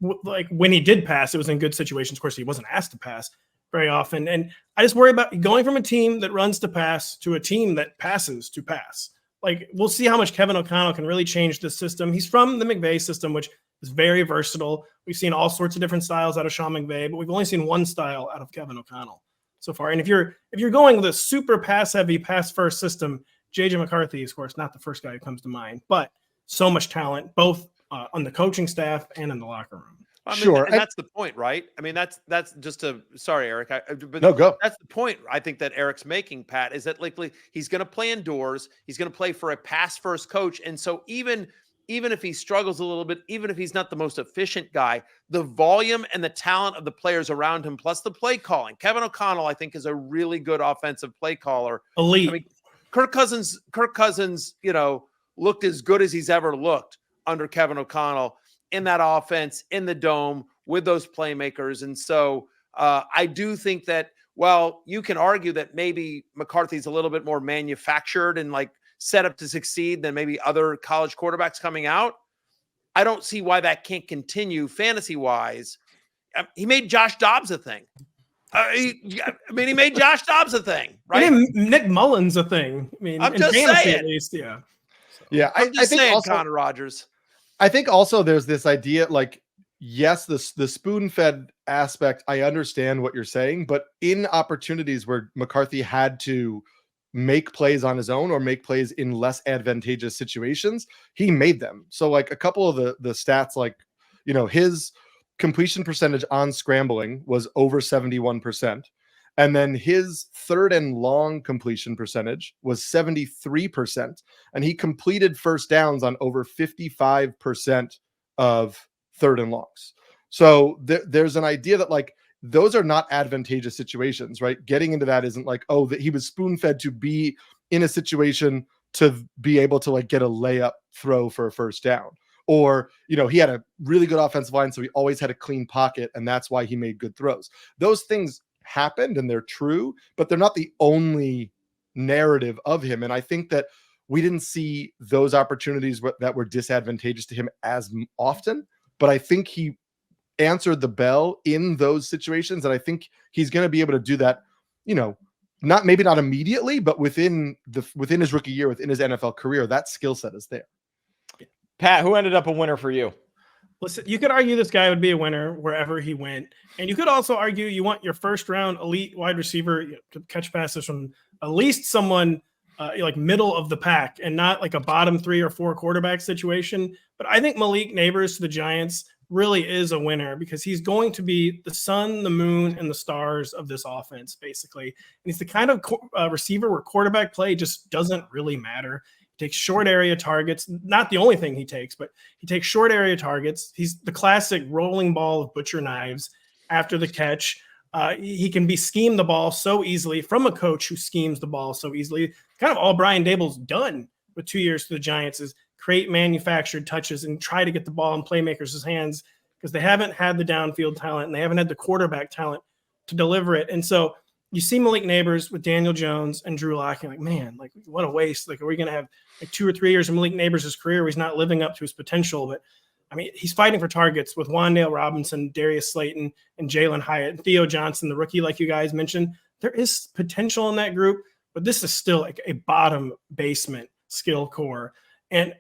Like when he did pass, it was in good situations. Of course, he wasn't asked to pass very often. And I just worry about going from a team that runs to pass to a team that passes to pass. Like, we'll see how much Kevin O'Connell can really change the system. He's from the McVay system, which is very versatile. We've seen all sorts of different styles out of Sean McVay, but we've only seen one style out of Kevin O'Connell so far. And if you're going with a super pass-heavy, pass-first system, JJ McCarthy is, of course, not the first guy who comes to mind, but so much talent, both on the coaching staff and in the locker room. Sure. And that's the point, right? I mean, that's just sorry, Eric. No, go. That's the point I think that Eric's making, Pat, is that likely he's going to play indoors. He's going to play for a pass-first coach. And so even if he struggles a little bit, even if he's not the most efficient guy, the volume and the talent of the players around him, plus the play calling. Kevin O'Connell, I think, is a really good offensive play caller. Elite. I mean, Kirk Cousins, looked as good as he's ever looked under Kevin O'Connell in that offense, in the dome, with those playmakers. And so I do think that, well, you can argue that maybe McCarthy's a little bit more manufactured and like set up to succeed than maybe other college quarterbacks coming out. I don't see why that can't continue fantasy-wise. He made Josh Dobbs a thing. He made Josh Dobbs a thing, right? Nick Mullins a thing. I mean, I'm just saying. At least, yeah. So. Yeah, I think saying, also, Connor Rodgers. I think also there's this idea, like, yes, the spoon-fed aspect, I understand what you're saying, but in opportunities where McCarthy had to, make plays on his own or make plays in less advantageous situations, he made them. So like a couple of the stats, like, you know, his completion percentage on scrambling was over 71%. And then his third and long completion percentage was 73%. And he completed first downs on over 55% of third and longs. So there's an idea that like those are not advantageous situations, right? Getting into that isn't like, oh, that he was spoon fed to be in a situation to be able to like get a layup throw for a first down. Or, you know, he had a really good offensive line, so he always had a clean pocket, and that's why he made good throws. Those things happened and they're true, but they're not the only narrative of him. And I think that we didn't see those opportunities that were disadvantageous to him as often, but I think he answered the bell in those situations. And I think he's going to be able to do that, you know, maybe not immediately, but within his rookie year, within his NFL career, that skill set is there. Pat, who ended up a winner for you? Listen, you could argue this guy would be a winner wherever he went. And you could also argue you want your first round elite wide receiver to catch passes from at least someone like middle of the pack and not like a bottom 3 or 4 quarterback situation. But I think Malik Nabers to the Giants really is a winner because he's going to be the sun, the moon, and the stars of this offense, basically. And he's the kind of receiver where quarterback play just doesn't really matter. He takes short area targets, not the only thing he takes, but he takes short area targets. He's the classic rolling ball of butcher knives after the catch. He can be schemed the ball so easily from a coach who schemes the ball so easily. Kind of all Brian Dable's done with 2 years to the Giants is create manufactured touches and try to get the ball in playmakers' hands because they haven't had the downfield talent and they haven't had the quarterback talent to deliver it. And so you see Malik Nabers with Daniel Jones and Drew Lock, and like, man, like what a waste. Like, are we going to have like 2 or 3 years of Malik Nabers' career where he's not living up to his potential? But I mean, he's fighting for targets with Wan'Dale Robinson, Darius Slayton, and Jalen Hyatt, and Theo Johnson, the rookie, like you guys mentioned. There is potential in that group, but this is still like a bottom basement skill core. And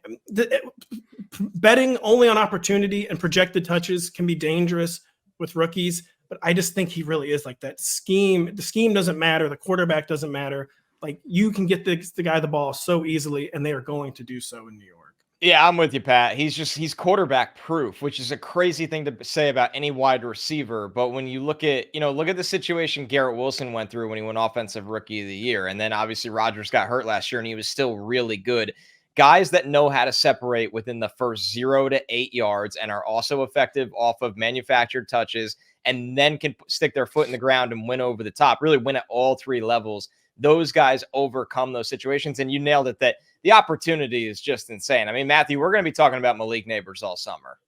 betting only on opportunity and projected touches can be dangerous with rookies, but I just think he really is like that scheme. The scheme doesn't matter. The quarterback doesn't matter. Like you can get the guy the ball so easily, and they are going to do so in New York. Yeah, I'm with you, Pat. He's quarterback proof, which is a crazy thing to say about any wide receiver. But when you look at the situation Garrett Wilson went through when he won Offensive Rookie of the Year, and then obviously Rodgers got hurt last year and he was still really good. Guys that know how to separate within the first 0 to 8 yards and are also effective off of manufactured touches and then can stick their foot in the ground and win over the top, really win at all 3 levels. Those guys overcome those situations. And you nailed it that the opportunity is just insane. I mean, Matthew, we're going to be talking about Malik Nabers all summer.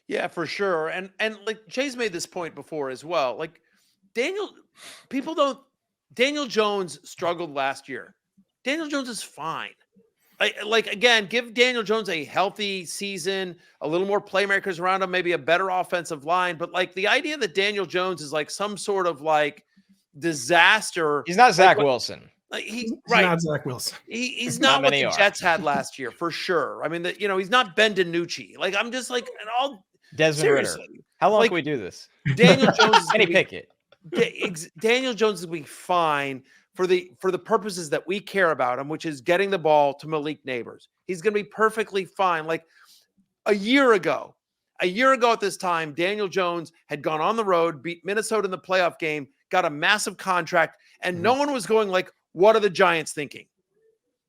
Yeah, for sure. And like Jay's made this point before as well. Like Daniel Jones struggled last year. Daniel Jones is fine. Like again, give Daniel Jones a healthy season, a little more playmakers around him, maybe a better offensive line. But like the idea that Daniel Jones is like some sort of like disaster. He's not Zach Wilson. Like he's not Zach Wilson. He's not what the Jets had last year for sure. I mean, he's not Ben DiNucci. Like I'm just like Desmond Ritter. How long can we do this? Daniel Jones is Kenny Pickett. Daniel Jones is going to be fine for the purposes that we care about him, which is getting the ball to Malik Nabers. He's going to be perfectly fine. Like a year ago at this time, Daniel Jones had gone on the road, beat Minnesota in the playoff game, got a massive contract, and no one was going like, what are the Giants thinking?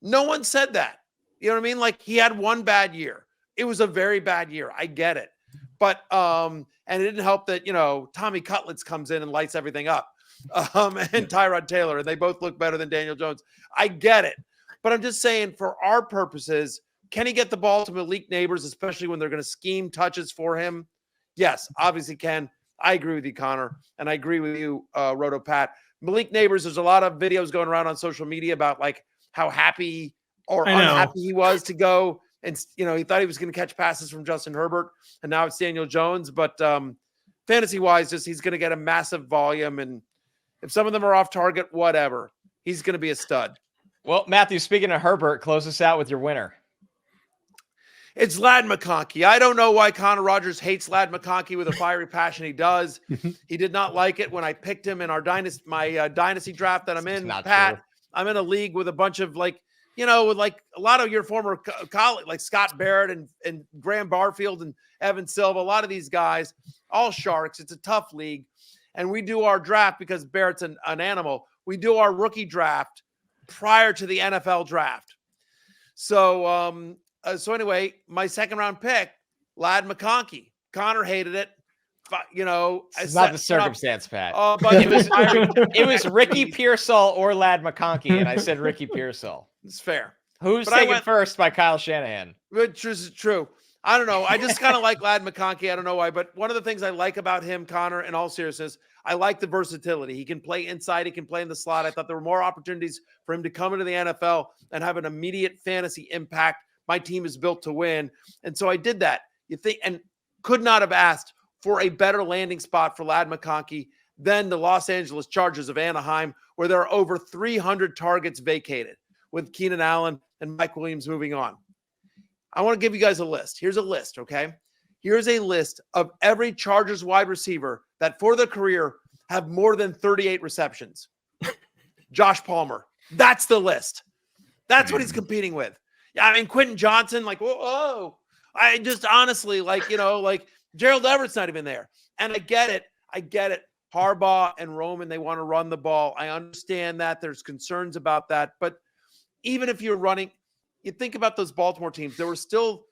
No one said that. You know what I mean? Like he had one bad year. It was a very bad year. I get it. But, and it didn't help that, Tommy Cutlets comes in and lights everything up. And Tyrod Taylor, and they both look better than Daniel Jones. I get it. But I'm just saying for our purposes, can he get the ball to Malik Nabers, especially when they're going to scheme touches for him? Yes, obviously can. I agree with you, Connor. And I agree with you, Roto Pat. Malik Nabers, there's a lot of videos going around on social media about like how happy or unhappy he was to go. And, he thought he was going to catch passes from Justin Herbert. And now it's Daniel Jones. But fantasy-wise, just he's going to get a massive volume. And if some of them are off target, whatever. He's going to be a stud. Well, Matthew, speaking of Herbert, close us out with your winner. It's Ladd McConkey. I don't know why Connor Rodgers hates Ladd McConkey with a fiery passion. He does. He did not like it when I picked him in my dynasty draft that I'm in, Pat. True. I'm in a league with a bunch of with like a lot of your former colleagues, like Scott Barrett and Graham Barfield and Evan Silva, a lot of these guys, all Sharks. It's a tough league. And we do our draft because Barrett's an animal. We do our rookie draft prior to the NFL draft. So, anyway, my second round pick, Ladd McConkey. Connor hated it. But, it's not the circumstance, Pat. But it was Ricky Pearsall or Ladd McConkey, and I said Ricky Pearsall. It's fair. Who's taken first by Kyle Shanahan? Which is true. I don't know. I just kind of like Ladd McConkey. I don't know why, but one of the things I like about him, Connor, in all seriousness, I like the versatility. He can play inside. He can play in the slot. I thought there were more opportunities for him to come into the NFL and have an immediate fantasy impact. My team is built to win. And so I did that. And could not have asked for a better landing spot for Ladd McConkey than the Los Angeles Chargers of Anaheim, where there are over 300 targets vacated with Keenan Allen and Mike Williams moving on. I want to give you guys a list. Here's a list, okay? Here's a list of every Chargers wide receiver that for their career have more than 38 receptions. Josh Palmer. That's the list. That's what he's competing with. Yeah, I mean, Quinton Johnson, like, whoa. I just honestly, Gerald Everett's not even there. And I get it. Harbaugh and Roman, they want to run the ball. I understand that. There's concerns about that. But even if you're running, you think about those Baltimore teams, there's still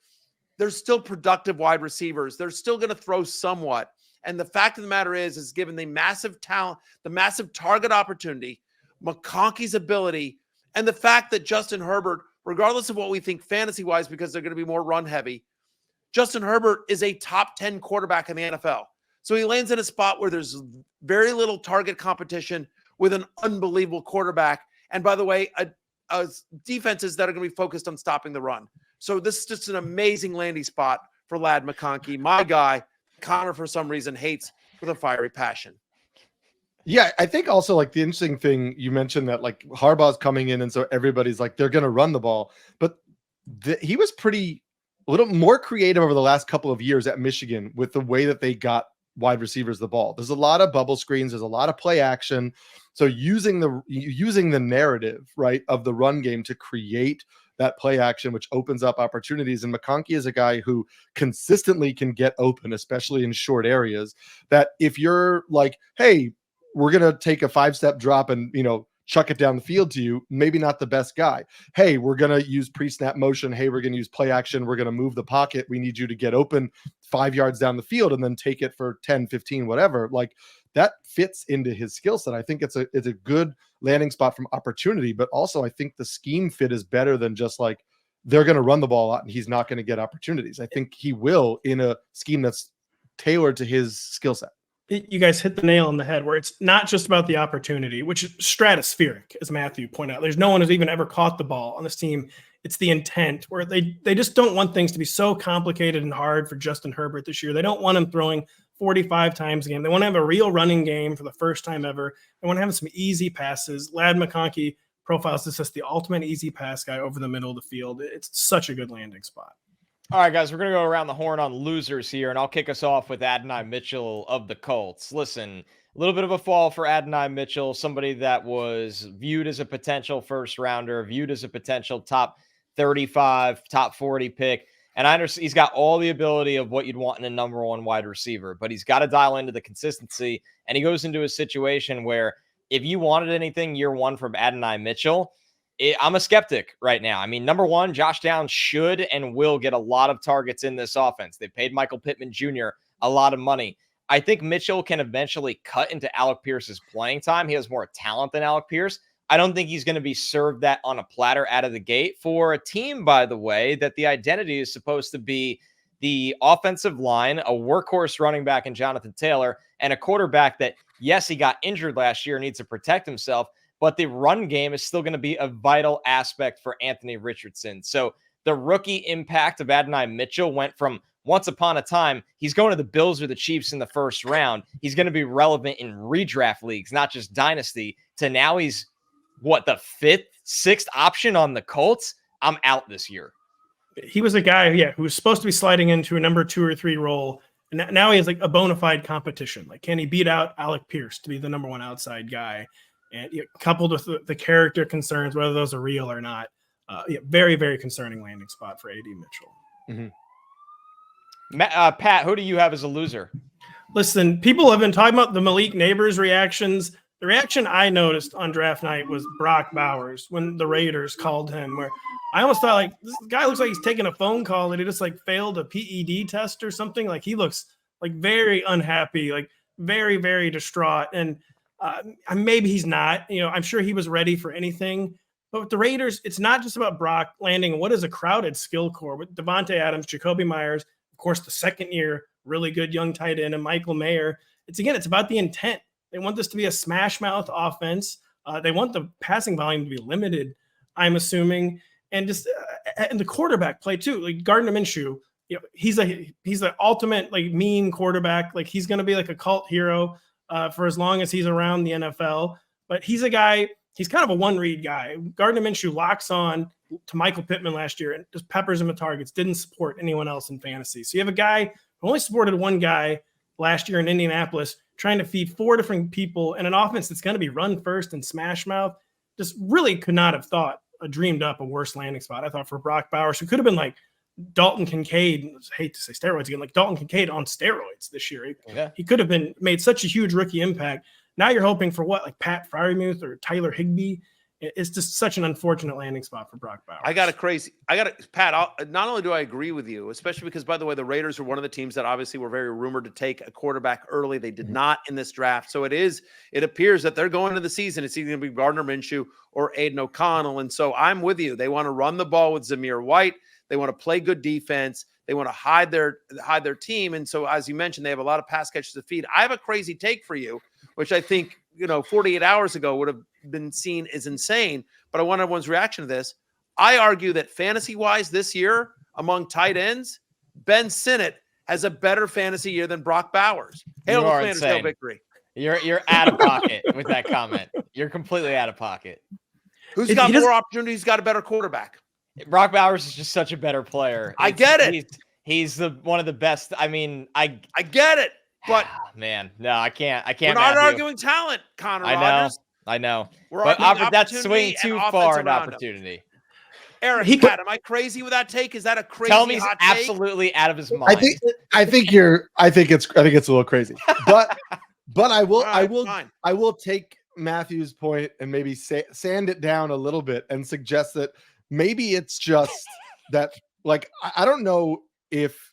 productive wide receivers. They're still going to throw somewhat. And the fact of the matter is given the massive talent, the massive target opportunity, McConkey's ability, and the fact that Justin Herbert, regardless of what we think fantasy-wise, because they're going to be more run-heavy, Justin Herbert is a top 10 quarterback in the NFL. So he lands in a spot where there's very little target competition with an unbelievable quarterback. And by the way, defenses that are going to be focused on stopping the run. So this is just an amazing landing spot for Ladd McConkey. My guy, Connor, for some reason, hates with a fiery passion. Yeah, I think also like the interesting thing you mentioned that like Harbaugh's coming in, and so everybody's like they're going to run the ball, but he was a little more creative over the last couple of years at Michigan with the way that they got wide receivers the ball. There's a lot of bubble screens, there's a lot of play action. So using the narrative, right, of the run game to create that play action, which opens up opportunities. And McConkey is a guy who consistently can get open, especially in short areas, that if you're like, hey, we're going to take a 5-step drop and, chuck it down the field to you, maybe not the best guy. Hey, we're going to use pre-snap motion. Hey, we're going to use play action. We're going to move the pocket. We need you to get open 5 yards down the field and then take it for 10, 15, whatever. Like that fits into his skill set. I think it's a good landing spot from opportunity, but also I think the scheme fit is better than just like they're going to run the ball a lot and he's not going to get opportunities. I think he will in a scheme that's tailored to his skill set. You guys hit the nail on the head where it's not just about the opportunity, which is stratospheric, as Matthew pointed out. There's no one who's even ever caught the ball on this team. It's the intent where they just don't want things to be so complicated and hard for Justin Herbert this year. They don't want him throwing 45 times a game. They want to have a real running game for the first time ever. They want to have some easy passes. Ladd McConkey profiles this as the ultimate easy pass guy over the middle of the field. It's such a good landing spot. All right, guys, we're going to go around the horn on losers here, and I'll kick us off with Adonai Mitchell of the Colts. Listen, a little bit of a fall for Adonai Mitchell, somebody that was viewed as a potential first-rounder, viewed as a potential top 35, top 40 pick. And I understand he's got all the ability of what you'd want in a number one wide receiver, but he's got to dial into the consistency, and he goes into a situation where if you wanted anything year one from Adonai Mitchell, I'm a skeptic right now. I mean, number one, Josh Downs should and will get a lot of targets in this offense. They paid Michael Pittman Jr. a lot of money. I think Mitchell can eventually cut into Alec Pierce's playing time. He has more talent than Alec Pierce. I don't think he's going to be served that on a platter out of the gate for a team, by the way, that the identity is supposed to be the offensive line, a workhorse running back in Jonathan Taylor, and a quarterback that, yes, he got injured last year and needs to protect himself, but the run game is still going to be a vital aspect for Anthony Richardson. So the rookie impact of Adonai Mitchell went from once upon a time, he's going to the Bills or the Chiefs in the first round. He's going to be relevant in redraft leagues, not just dynasty, to now he's, the fifth, sixth option on the Colts? I'm out this year. He was a guy, who was supposed to be sliding into a number 2 or 3 role. And now he has like a bona fide competition. Like, can he beat out Alec Pierce to be the number one outside guy? And coupled with the character concerns, whether those are real or not, very, very concerning landing spot for AD Mitchell. Pat, who do you have as a loser? Listen, people have been talking about the Malik Nabers reactions. The reaction I noticed on draft night was Brock Bowers when the Raiders called him, where I almost thought, like, this guy looks like he's taking a phone call and he just like failed a PED test or something. Like, he looks like very unhappy, like very, very distraught. And maybe he's not, I'm sure he was ready for anything. But with the Raiders, it's not just about Brock landing what is a crowded skill core with Davante Adams, Jacoby Myers, of course, the second year, really good young tight end, and Michael Mayer. It's about the intent. They want this to be a smash mouth offense. They want the passing volume to be limited, I'm assuming. And just and the quarterback play too. Like Gardner Minshew, he's the ultimate like meme quarterback. Like he's going to be like a cult hero for as long as he's around the NFL. But he's a guy, he's kind of a one-read guy. Gardner Minshew locks on to Michael Pittman last year and just peppers him with targets, didn't support anyone else in fantasy. So you have a guy who only supported one guy last year in Indianapolis, trying to feed four different people in an offense that's going to be run first and smash mouth. Just really could not have dreamed up a worse landing spot, I thought, for Brock Bowers, who could have been like Dalton Kincaid. I hate to say steroids again, like Dalton Kincaid on steroids this year. He could have made such a huge rookie impact. Now you're hoping for what, like Pat Fryermuth or Tyler Higbee? It's just such an unfortunate landing spot for Brock Bowers. Pat, not only do I agree with you, especially because, by the way, the Raiders were one of the teams that obviously were very rumored to take a quarterback early. They did not in this draft. So it appears that they're going into the season. It's either going to be Gardner Minshew or Aiden O'Connell. And so I'm with you. They want to run the ball with Zamir White. They want to play good defense. They want to hide their team. And so, as you mentioned, they have a lot of pass catches to feed. I have a crazy take for you, which I think, 48 hours ago would have been seen as insane, but I want everyone's reaction to this. I argue that fantasy-wise this year, among tight ends, Ben Sinnott has a better fantasy year than Brock Bowers. Hail Flanders, hail victory. You're out of pocket with that comment. You're completely out of pocket. Who's got more opportunities, got a better quarterback? Brock Bowers is just such a better player. I get it. He's one of the best. I mean, I get it. But man, no, I can't. We're not arguing talent, Connor. I know. We're but that's swinging too far an opportunity. Eric, Pat, am I crazy with that take? Is that a crazy? Tell me he's hot absolutely take? Out of his mind. I think it's a little crazy. But I will take Matthew's point and maybe sand it down a little bit and suggest that maybe it's just that, like, I don't know if,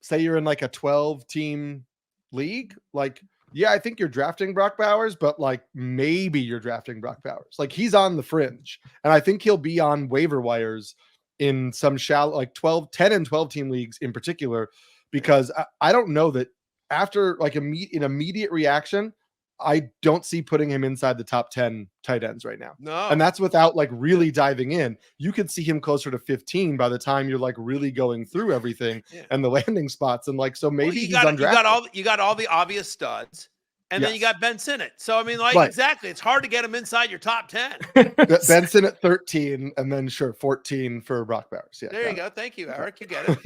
say you're in like a 12-team league, like, yeah, I think you're drafting Brock Bowers, but like maybe you're drafting Brock Bowers. Like he's on the fringe, and I think he'll be on waiver wires in some shallow, like 10 and 12 team leagues in particular, because I don't know that after like an immediate reaction, I don't see putting him inside the top 10 tight ends right now. No. And that's without like really diving in. You could see him closer to 15 by the time you're like really going through everything and the landing spots. And like, so maybe he's undrafted. You got all the obvious studs, and then you got Ben Sinnott. So, I mean, like, right. Exactly. It's hard to get him inside your top 10. Ben Sinnott 13, and then 14 for Brock Bowers. Yeah. There you go. Thank you, Eric. You get it.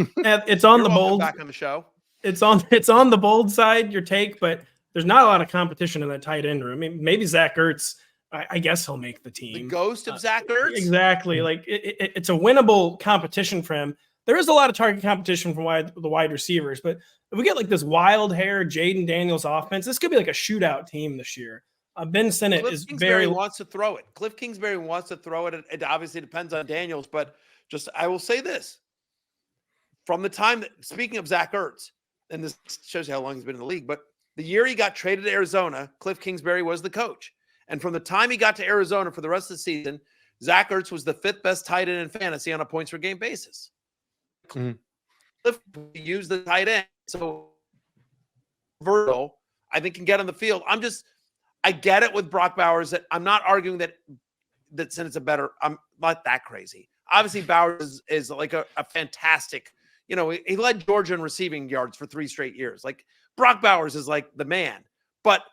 It's on the bold. Back on the show. It's on the bold side, your take, but there's not a lot of competition in that tight end room. I mean, maybe Zach Ertz, I guess he'll make the team. The ghost of Zach Ertz? Exactly. Like it's a winnable competition for him. There is a lot of target competition from the wide receivers, but if we get like this wild hair Jayden Daniels offense, this could be like a shootout team this year. Ben Sinnott Cliff Kingsbury wants to throw it. Cliff Kingsbury wants to throw it. It obviously depends on Daniels, but I will say this. From the time that, speaking of Zach Ertz, and this shows you how long he's been in the league, but the year he got traded to Arizona, Cliff Kingsbury was the coach. And from the time he got to Arizona for the rest of the season, Zach Ertz was the 5th best tight end in fantasy on a points per game basis. Cliff used the tight end. So versatile, I think, can get on the field. I get it with Brock Bowers that I'm not arguing that Sinnett's I'm not that crazy. Obviously, Bowers is like a fantastic, he led Georgia in receiving yards for 3 straight years. Like, Brock Bowers is like the man, but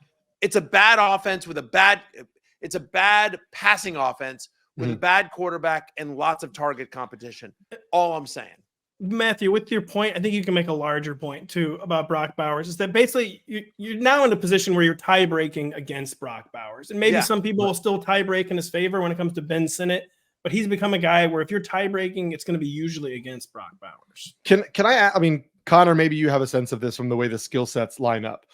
it's a bad offense it's a bad passing offense with a bad quarterback and lots of target competition. All I'm saying. Matthew, with your point, I think you can make a larger point too about Brock Bowers. Is that basically you're now in a position where you're tie breaking against Brock Bowers, and maybe some people will still tie break in his favor when it comes to Ben Sinnott, but he's become a guy where if you're tie breaking, it's going to be usually against Brock Bowers. Can I mean, Connor, maybe you have a sense of this from the way the skill sets line up.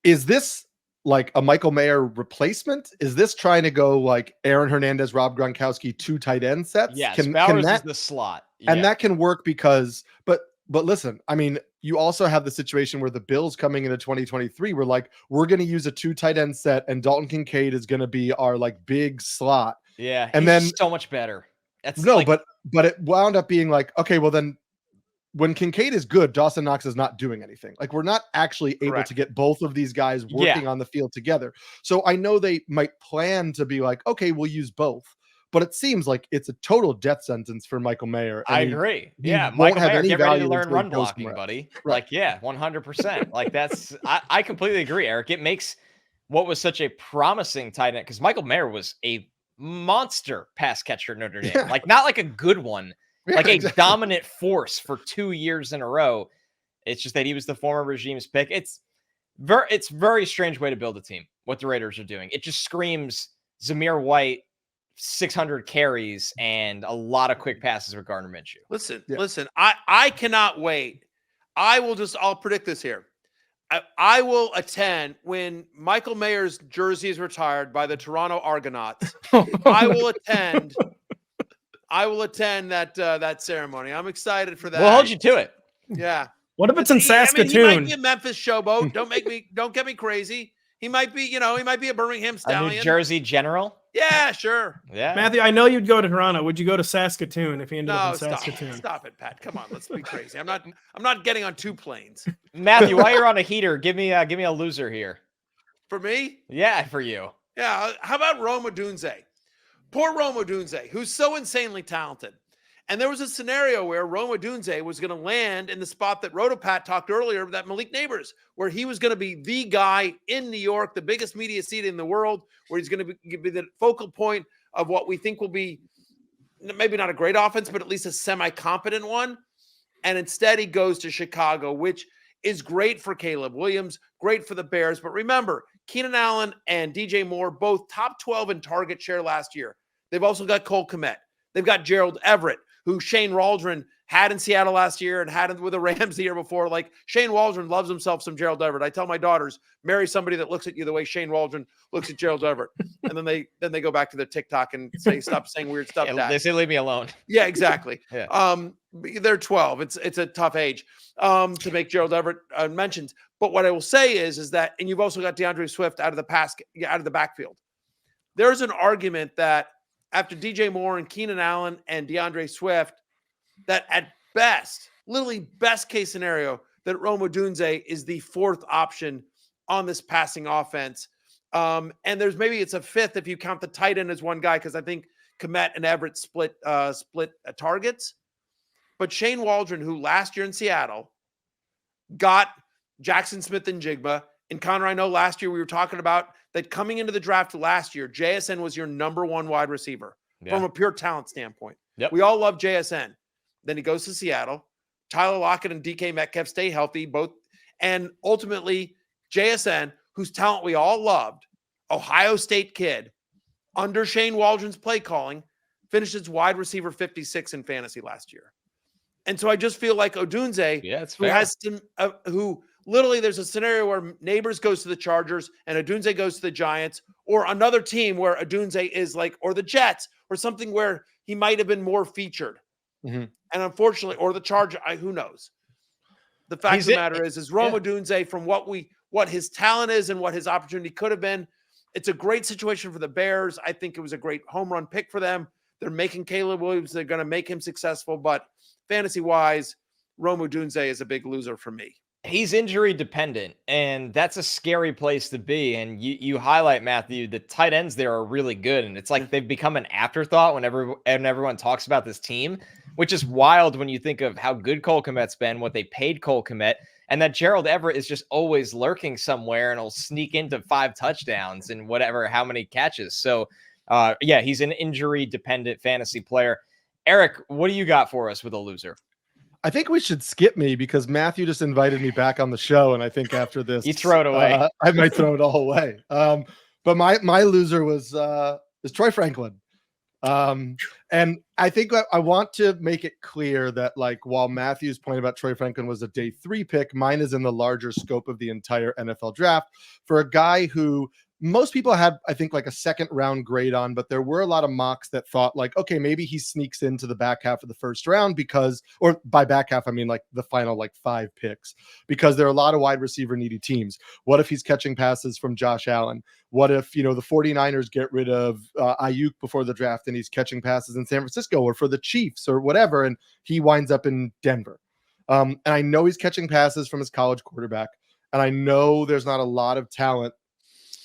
Is this like a Michael Mayer replacement? Is this trying to go like Aaron Hernandez, Rob Gronkowski, 2 tight end sets? Yes, Bowers is the slot. And that can work because, but listen, I mean, you also have the situation where the Bills coming into 2023 were like, we're going to use a 2 tight end set and Dalton Kincaid is going to be our like big slot. Yeah. And then so much better. But it wound up being like, okay, well then when Kincaid is good, Dawson Knox is not doing anything. Like we're not actually able to get both of these guys working on the field together. So I know they might plan to be like, okay, we'll use both. But it seems like it's a total death sentence for Michael Mayer. I agree. Michael Mayer, get ready to learn run blocking, buddy. Right. Like, 100%. Like that's, I completely agree, Eric. It makes what was such a promising tight end, because Michael Mayer was a monster pass catcher at Notre Dame. Like not like a good one, like a dominant force for 2 years in a row. It's just that he was the former regime's pick. It's very strange way to build a team, what the Raiders are doing. It just screams Zamir White, 600 carries and a lot of quick passes with Gardner Minshew. Listen, I cannot wait. I'll predict this here. I will attend when Michael Mayer's jersey is retired by the Toronto Argonauts. I will attend that ceremony. I'm excited for that. We'll hold you to it. Yeah. What if it's in Saskatoon? He might be a Memphis showboat. Don't get me crazy. He might be a Birmingham Stallion. A New Jersey General. Yeah, sure. Yeah. Matthew, I know you'd go to Toronto. Would you go to Saskatoon if he ended up in Saskatoon? Stop it, Pat. Come on, let's be crazy. I'm not getting on 2 planes. Matthew, while you're on a heater, give me a loser here. For me? Yeah, for you. Yeah. How about Rome Odunze? Poor Rome Odunze, who's so insanely talented. And there was a scenario where Rome Odunze was going to land in the spot that Rotopat talked earlier, that Malik Nabers, where he was going to be the guy in New York, the biggest media seat in the world, where he's going to be the focal point of what we think will be maybe not a great offense, but at least a semi-competent one. And instead he goes to Chicago, which is great for Caleb Williams, great for the Bears. But remember, Keenan Allen and DJ Moore, both top 12 in target share last year. They've also got Cole Kmet. They've got Gerald Everett, who Shane Waldron had in Seattle last year and had with the Rams the year before. Like Shane Waldron loves himself some Gerald Everett. I tell my daughters, marry somebody that looks at you the way Shane Waldron looks at Gerald Everett. And then they go back to their TikTok and say, stop saying weird stuff. Yeah, they say, leave me alone. Yeah, exactly. They're 12. It's a tough age to make Gerald Everett mentions. But what I will say is that, and you've also got DeAndre Swift out of the backfield. There's an argument that after DJ Moore and Keenan Allen and DeAndre Swift, that at best, literally best case scenario, that Rome Odunze is the 4th option on this passing offense. And there's maybe it's a 5th if you count the tight end as one guy, because I think Kmet and Everett split targets. But Shane Waldron, who last year in Seattle got Jackson Smith and Jigba, and Connor, I know last year we were talking about that coming into the draft last year, JSN was your number 1 wide receiver from a pure talent standpoint. Yep. We all love JSN. Then he goes to Seattle. Tyler Lockett and DK Metcalf stay healthy, both. And ultimately, JSN, whose talent we all loved, Ohio State kid, under Shane Waldron's play calling, finished as wide receiver 56 in fantasy last year. And so I just feel like Odunze, who literally there's a scenario where Nabers goes to the Chargers and Odunze goes to the Giants, or another team where Odunze is like, or the Jets, or something where he might have been more featured. Mm-hmm. And unfortunately, or the Charger, who knows? The fact of the matter is Rome Odunze, from what his talent is and what his opportunity could have been, it's a great situation for the Bears. I think it was a great home run pick for them. They're making Caleb Williams. They're going to make him successful. But fantasy-wise, Rome Odunze is a big loser for me. He's injury dependent, and that's a scary place to be. And you highlight, Matthew, the tight ends there are really good, and it's like they've become an afterthought whenever everyone talks about this team, which is wild when you think of how good Cole Kmet's been, what they paid Cole Kmet, and that Gerald Everett is just always lurking somewhere and will sneak into 5 touchdowns and how many catches. So, he's an injury dependent fantasy player. Eric, what do you got for us with a loser? I think we should skip me because Matthew just invited me back on the show, and I think after this, you throw it away. I might throw it all away. But my loser was Troy Franklin. And I think I want to make it clear that, like, while Matthew's point about Troy Franklin was a day 3 pick, mine is in the larger scope of the entire NFL draft for a guy who most people had, I think, like a second round grade on, but there were a lot of mocks that thought like, okay, maybe he sneaks into the back half of the first round because, or by back half, I mean like the final like 5 picks, because there are a lot of wide receiver needy teams. What if he's catching passes from Josh Allen? What if, the 49ers get rid of Ayuk before the draft and he's catching passes in San Francisco or for the Chiefs or whatever, and he winds up in Denver? And I know he's catching passes from his college quarterback, and I know there's not a lot of talent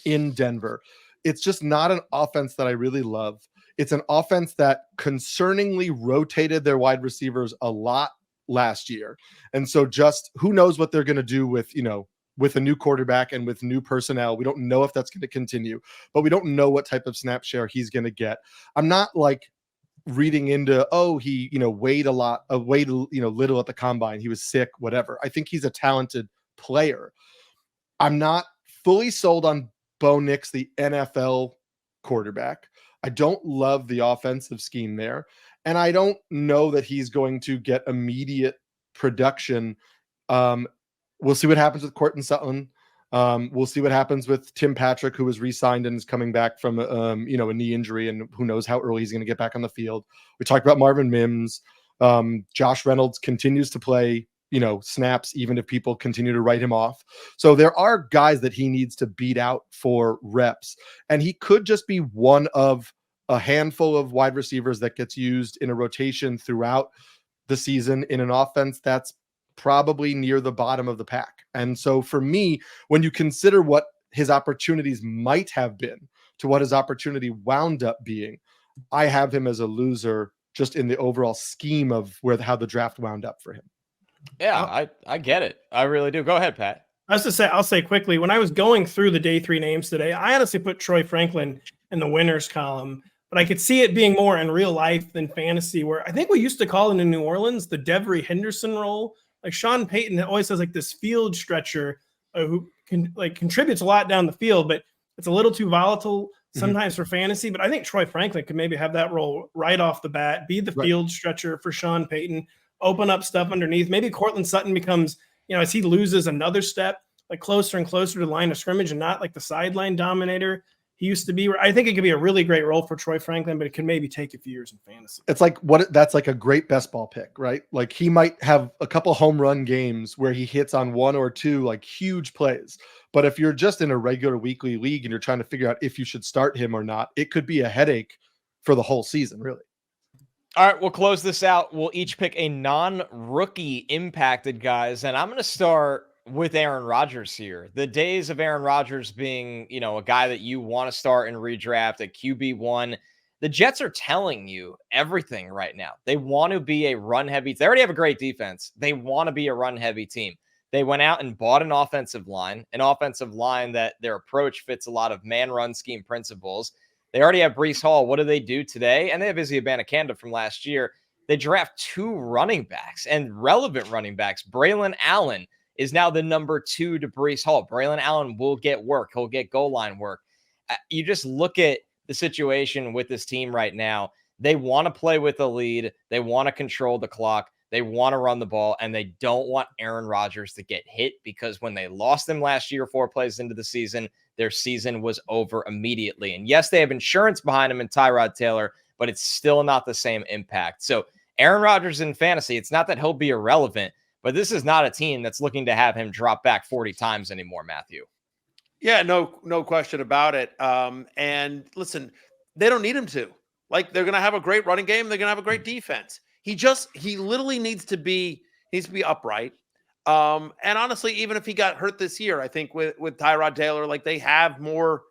in Denver. It's just not an offense that I really love. It's an offense that concerningly rotated their wide receivers a lot last year. And so just who knows what they're going to do with, with a new quarterback and with new personnel. We don't know if that's going to continue, but we don't know what type of snap share he's going to get. I'm not like reading into, he, weighed a lot, weighed, little at the combine. He was sick, whatever. I think he's a talented player. I'm not fully sold on Bo Nix, the NFL quarterback. I don't love the offensive scheme there. And I don't know that he's going to get immediate production. We'll see what happens with Courtland Sutton. We'll see what happens with Tim Patrick, who was re-signed and is coming back from, a knee injury, and who knows how early he's going to get back on the field. We talked about Marvin Mims. Josh Reynolds continues to play, snaps, even if people continue to write him off. So there are guys that he needs to beat out for reps, and he could just be one of a handful of wide receivers that gets used in a rotation throughout the season in an offense that's probably near the bottom of the pack. And so for me, when you consider what his opportunities might have been to what his opportunity wound up being, I have him as a loser just in the overall scheme of how the draft wound up for him. Yeah, I get it. I really do. Go ahead, Pat. I'll say quickly, when I was going through the day 3 names today, I honestly put Troy Franklin in the winners column, but I could see it being more in real life than fantasy, where I think we used to call it in New Orleans the Devery Henderson role. Like Sean Payton always has like this field stretcher who contributes a lot down the field, but it's a little too volatile sometimes for fantasy. But I think Troy Franklin could maybe have that role right off the bat, be the field stretcher for Sean Payton, open up stuff underneath. Maybe Courtland Sutton becomes, as he loses another step, like closer and closer to the line of scrimmage and not like the sideline dominator he used to be. I think it could be a really great role for Troy Franklin, but it can maybe take a few years in fantasy. It's like that's like a great best ball pick, right? Like he might have a couple home run games where he hits on 1 or 2 like huge plays. But if you're just in a regular weekly league and you're trying to figure out if you should start him or not, it could be a headache for the whole season, really. All right, we'll close this out. We'll each pick a non-rookie impacted guys, and I'm going to start with Aaron Rodgers here. The days of Aaron Rodgers being, a guy that you want to start and redraft at QB1, the Jets are telling you everything right now. They want to be a run-heavy. They already have a great defense. They want to be a run-heavy team. They went out and bought an offensive line that their approach fits a lot of man-run scheme principles. They already have Breece Hall. What do they do today? And they have Izzy Abanikanda from last year. They draft 2 running backs and relevant running backs. Braylon Allen is now the number 2 to Breece Hall. Braylon Allen will get work. He'll get goal line work. You just look at the situation with this team right now. They want to play with the lead. They want to control the clock. They want to run the ball, and they don't want Aaron Rodgers to get hit, because when they lost him last year 4 plays into the season, their season was over immediately. And yes, they have insurance behind him in Tyrod Taylor, but it's still not the same impact. So Aaron Rodgers in fantasy, it's not that he'll be irrelevant, but this is not a team that's looking to have him drop back 40 times anymore, Matthew. Yeah, no question about it. And listen, they don't need him to. Like, they're going to have a great running game. They're going to have a great defense. He literally needs to be upright. And honestly, even if he got hurt this year, I think with Tyrod Taylor, like they have more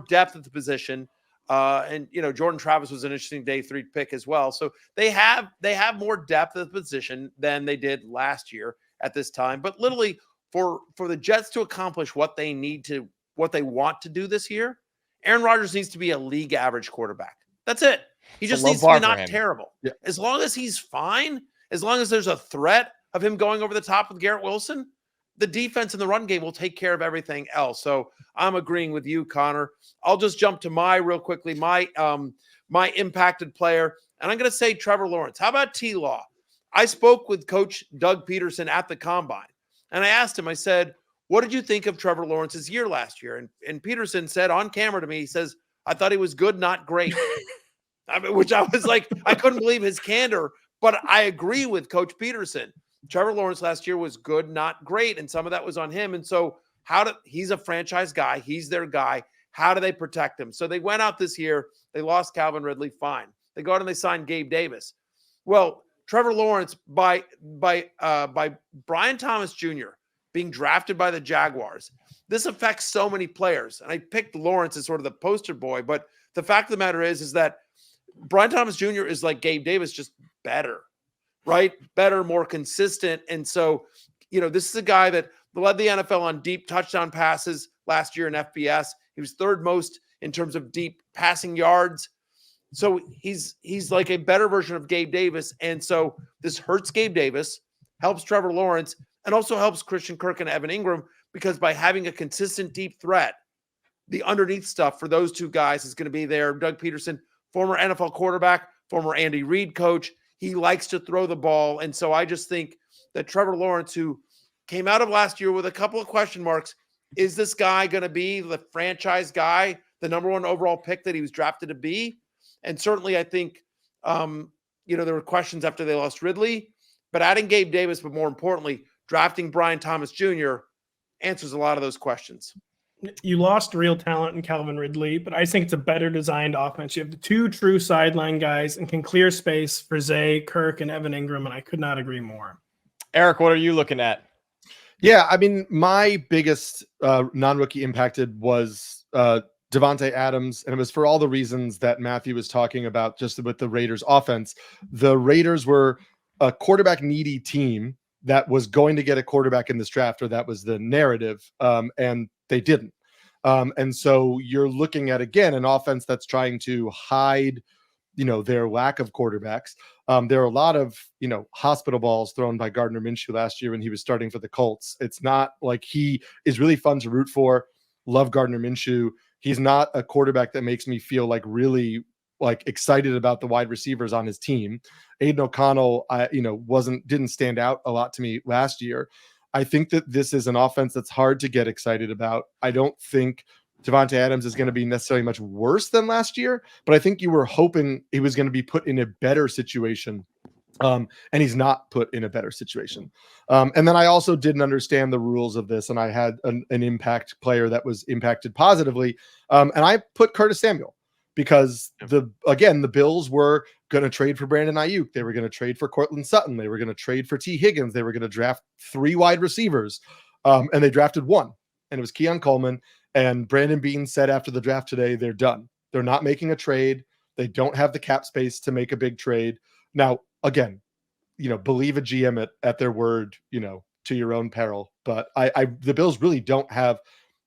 depth at the position. And Jordan Travis was an interesting day 3 pick as well. So they have more depth at the position than they did last year at this time. But literally for the Jets to accomplish what they want to do this year, Aaron Rodgers needs to be a league average quarterback. That's it. He just needs to be not terrible. Yeah. As long as he's fine, as long as there's a threat of him going over the top with Garrett Wilson, the defense in the run game will take care of everything else. So I'm agreeing with you, Connor. I'll just jump to real quickly, my impacted player. And I'm going to say Trevor Lawrence. How about T-Law? I spoke with Coach Doug Peterson at the Combine, and I asked him, I said, what did you think of Trevor Lawrence's year last year? And Peterson said on camera to me, he says, I thought he was good, not great. Which I was like, I couldn't believe his candor, but I agree with Coach Peterson. Trevor Lawrence last year was good, not great, and some of that was on him. And so he's a franchise guy. He's their guy. How do they protect him? So they went out this year. They lost Calvin Ridley. Fine. They go out and they signed Gabe Davis. Well, Trevor Lawrence by Brian Thomas Jr. being drafted by the Jaguars. This affects so many players. And I picked Lawrence as sort of the poster boy, but the fact of the matter is that Brian Thomas Jr. is like Gabe Davis, just better, right? Better, more consistent. And so, this is a guy that led the NFL on deep touchdown passes last year in FBS. He was third most in terms of deep passing yards. So he's like a better version of Gabe Davis. And so this hurts Gabe Davis, helps Trevor Lawrence, and also helps Christian Kirk and Evan Ingram, because by having a consistent deep threat, the underneath stuff for those two guys is going to be there. Doug Peterson, former NFL quarterback, former Andy Reid coach, he likes to throw the ball. And so I just think that Trevor Lawrence, who came out of last year with a couple of question marks, is this guy going to be the franchise guy, the number one overall pick that he was drafted to be? And certainly I think, there were questions after they lost Ridley, but adding Gabe Davis, but more importantly, drafting Brian Thomas Jr. answers a lot of those questions. You lost real talent in Calvin Ridley, but I think it's a better designed offense. You have the two true sideline guys and can clear space for Zay, Kirk, and Evan Ingram, and I could not agree more. Eric, what are you looking at? Yeah, I mean, my biggest non-rookie impacted was Davante Adams, and it was for all the reasons that Matthew was talking about just with the Raiders offense. The Raiders were a quarterback needy team that was going to get a quarterback in this draft, or that was the narrative, and they didn't. And so you're looking at, again, an offense that's trying to hide, their lack of quarterbacks. There are a lot of, hospital balls thrown by Gardner Minshew last year when he was starting for the Colts. It's not like he is really fun to root for. Love Gardner Minshew. He's not a quarterback that makes me feel like really excited about the wide receivers on his team. Aiden O'Connell, didn't stand out a lot to me last year. I think that this is an offense that's hard to get excited about. I don't think Davante Adams is going to be necessarily much worse than last year, but I think you were hoping he was going to be put in a better situation. And he's not put in a better situation. And then I also didn't understand the rules of this, and I had an impact player that was impacted positively. And I put Curtis Samuel, because the Bills were going to trade for Brandon Ayuk. They were going to trade for Cortland Sutton. They were going to trade for T. Higgins. They were going to draft 3 wide receivers. And they drafted 1, and it was Keon Coleman. And Brandon Beane said after the draft today, they're done. They're not making a trade. They don't have the cap space to make a big trade. Now, again, believe a GM at their word, to your own peril. But the Bills really don't have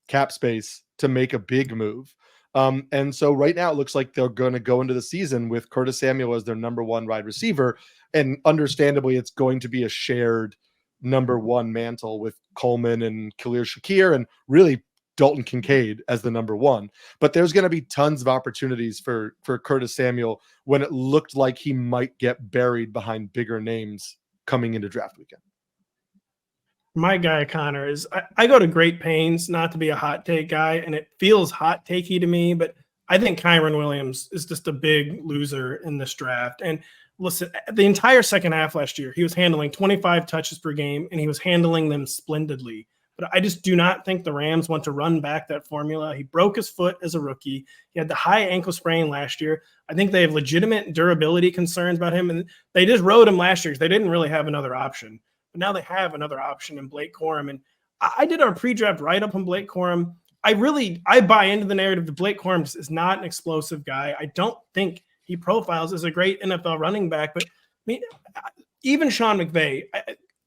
cap space to make a big move. And so right now it looks like they're going to go into the season with Curtis Samuel as their number 1 wide receiver. And understandably, it's going to be a shared number 1 mantle with Coleman and Khalil Shakir, and really Dalton Kincaid as the number 1. But there's going to be tons of opportunities for Curtis Samuel when it looked like he might get buried behind bigger names coming into draft weekend. My guy, Connor, is I go to great pains not to be a hot take guy, and it feels hot takey to me, but I think Kyren Williams is just a big loser in this draft. And listen, the entire second half last year, he was handling 25 touches per game, and he was handling them splendidly. But I just do not think the Rams want to run back that formula. He broke his foot as a rookie. He had the high ankle sprain last year. I think they have legitimate durability concerns about him, and they just rode him last year because they didn't really have another option. But now they have another option in Blake Corum. And I did our pre-draft write-up on Blake Corum. I buy into the narrative that Blake Corum is not an explosive guy. I don't think he profiles as a great NFL running back. But I mean, even Sean McVay,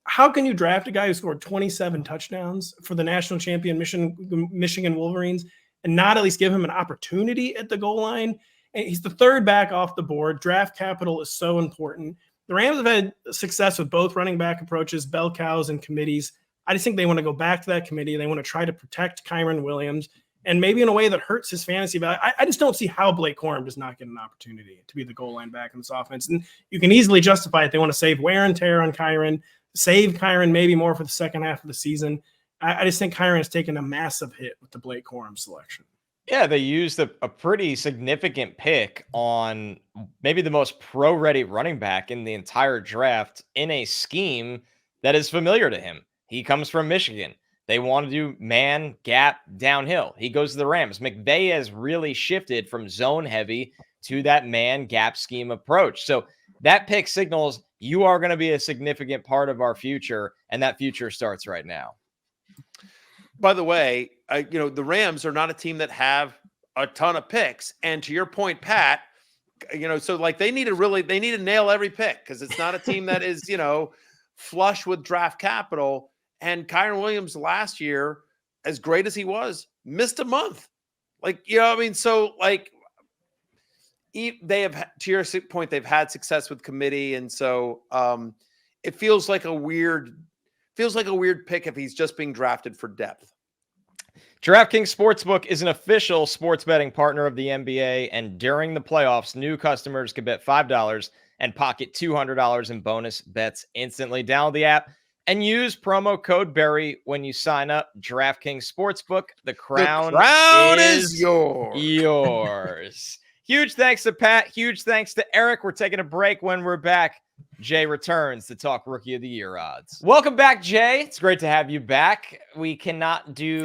how can you draft a guy who scored 27 touchdowns for the national champion Michigan Wolverines and not at least give him an opportunity at the goal line? And he's the 3rd back off the board. Draft capital is so important. The Rams have had success with both running back approaches, bell cows and committees. I just think they want to go back to that committee. They want to try to protect Kyren Williams, and maybe in a way that hurts his fantasy value. I just don't see how Blake Corum does not get an opportunity to be the goal line back in this offense. And you can easily justify it. They want to save wear and tear on Kyren, save Kyren maybe more for the second half of the season. I just think Kyren has taken a massive hit with the Blake Corum selection. Yeah, they used a pretty significant pick on maybe the most pro-ready running back in the entire draft in a scheme that is familiar to him. He comes from Michigan. They want to do man, gap, downhill. He goes to the Rams. McVay has really shifted from zone heavy to that man, gap scheme approach. So that pick signals you are going to be a significant part of our future, and that future starts right now. By the way, the Rams are not a team that have a ton of picks. And to your point, Pat, so like they need to nail every pick because it's not a team that is, flush with draft capital. And Kyren Williams last year, as great as he was, missed a month. So like they have, to your point, they've had success with committee. And so it feels like a weird pick if he's just being drafted for depth. DraftKings Sportsbook is an official sports betting partner of the NBA, and during the playoffs, new customers can bet $5 and pocket $200 in bonus bets instantly. Download the app and use promo code Barry when you sign up. DraftKings Sportsbook, the crown is yours. Huge thanks to Pat. Huge thanks to Eric. We're taking a break. When we're back, Jay returns to talk Rookie of the Year odds. Welcome back, Jay. It's great to have you back. We cannot do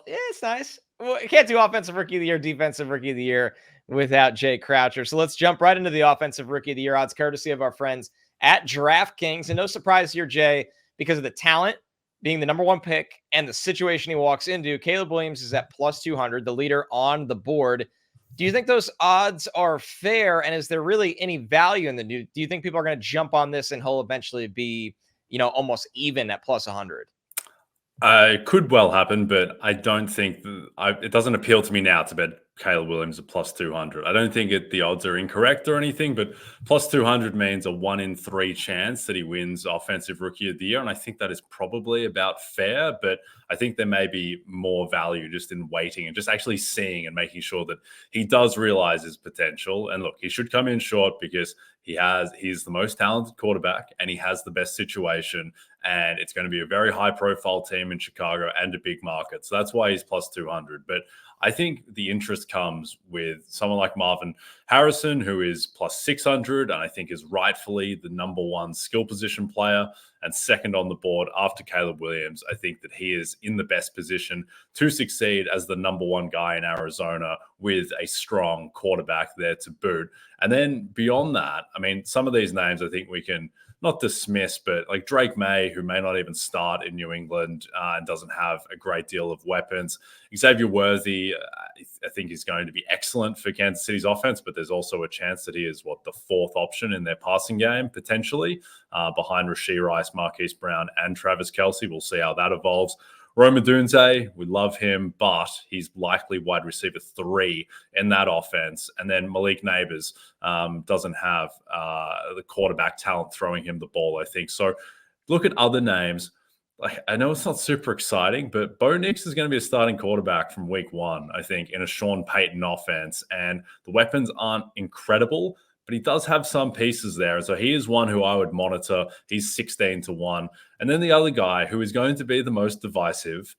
it's nice. Well, we can't do Offensive Rookie of the Year, Defensive Rookie of the Year without Jay Croucher. So let's jump right into the Offensive Rookie of the Year odds, courtesy of our friends at DraftKings. And no surprise here, Jay, because of the talent being the number one pick and the situation he walks into, Caleb Williams is at plus 200, the leader on the board. Do you think those odds are fair? And is there really any value in the new? Do you think people are going to jump on this and he'll eventually be, almost even at plus 100? It could well happen, but I don't think it doesn't appeal to me now to bet Caleb Williams at plus 200. I don't think the odds are incorrect or anything, but plus 200 means a 1 in 3 chance that he wins Offensive Rookie of the Year. And I think that is probably about fair, but I think there may be more value just in waiting and just actually seeing and making sure that he does realize his potential. And look, he should come in short because he's the most talented quarterback and he has the best situation. And it's going to be a very high profile team in Chicago and a big market. So that's why he's plus 200. But I think the interest comes with someone like Marvin Harrison, who is plus 600, and I think is rightfully the number one skill position player and second on the board after Caleb Williams. I think that he is in the best position to succeed as the number one guy in Arizona with a strong quarterback there to boot. And then beyond that, I mean, some of these names I think we can not dismiss, but like Drake Maye, who may not even start in New England and doesn't have a great deal of weapons. Xavier Worthy, I think is going to be excellent for Kansas City's offense, but there's also a chance that he is the fourth option in their passing game, potentially, behind Rashee Rice, Marquise Brown, and Travis Kelce. We'll see how that evolves. Rome Odunze, we love him, but he's likely wide receiver 3 in that offense. And then Malik Nabers doesn't have the quarterback talent throwing him the ball, I think. So look at other names. I know it's not super exciting, but Bo Nix is going to be a starting quarterback from week 1, I think, in a Sean Payton offense. And the weapons aren't incredible, but he does have some pieces there. And so he is one who I would monitor. He's 16-1. And then the other guy who is going to be the most divisive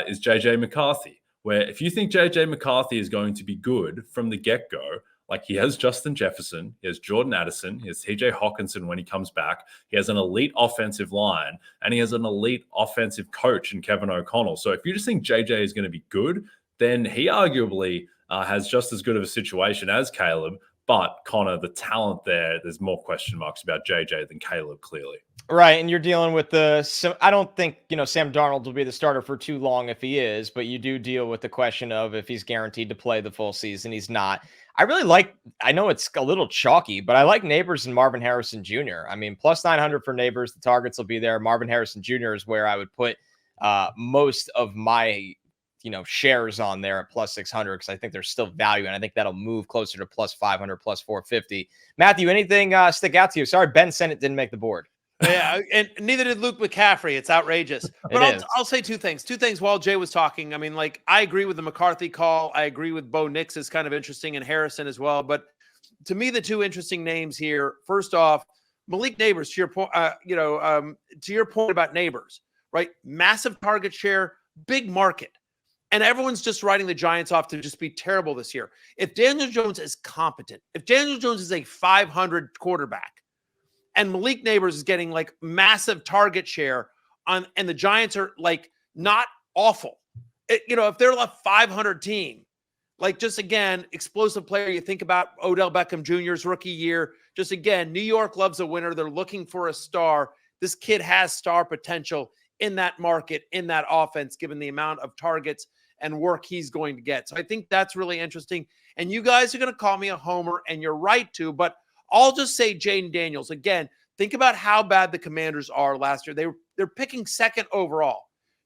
is JJ McCarthy, where if you think JJ McCarthy is going to be good from the get-go, like he has Justin Jefferson, he has Jordan Addison, he has TJ Hawkinson when he comes back, he has an elite offensive line, and he has an elite offensive coach in Kevin O'Connell. So if you just think JJ is going to be good, then he arguably has just as good of a situation as Caleb. But Connor, the talent there's more question marks about JJ than Caleb, clearly. Right, and you're dealing with I don't think, Sam Darnold will be the starter for too long if he is, but you do deal with the question of if he's guaranteed to play the full season. He's not. I know it's a little chalky, but I like Nabers and Marvin Harrison Jr. I mean, plus 900 for Nabers. The targets will be there. Marvin Harrison Jr. is where I would put most of my shares on there at plus 600 because I think there's still value, and I think that'll move closer to plus 500, plus 450. Matthew, anything stick out to you? Sorry, Ben Sennett didn't make the board. Yeah, and neither did Luke McCaffrey. It's outrageous. But I'll say two things. Two things while Jay was talking. I mean, like, I agree with the McCarthy call. I agree with Bo Nix is kind of interesting, and Harrison as well. But to me, the two interesting names here, first off, Malik Nabers, to your point, to your point about Nabers, right? Massive target share, big market. And everyone's just writing the Giants off to just be terrible this year. If Daniel Jones is competent, if Daniel Jones is a 500 quarterback, and Malik Nabers is getting like massive target share and the Giants are like not awful. If they're a 500 team, like, just again, explosive player. You think about Odell Beckham Jr.'s rookie year. Just again, New York loves a winner. They're looking for a star. This kid has star potential in that market, in that offense, given the amount of targets and work he's going to get. So I think that's really interesting. And you guys are going to call me a homer, and you're right to, but I'll just say Jayden Daniels. Again, think about how bad the Commanders are last year. They're picking second overall.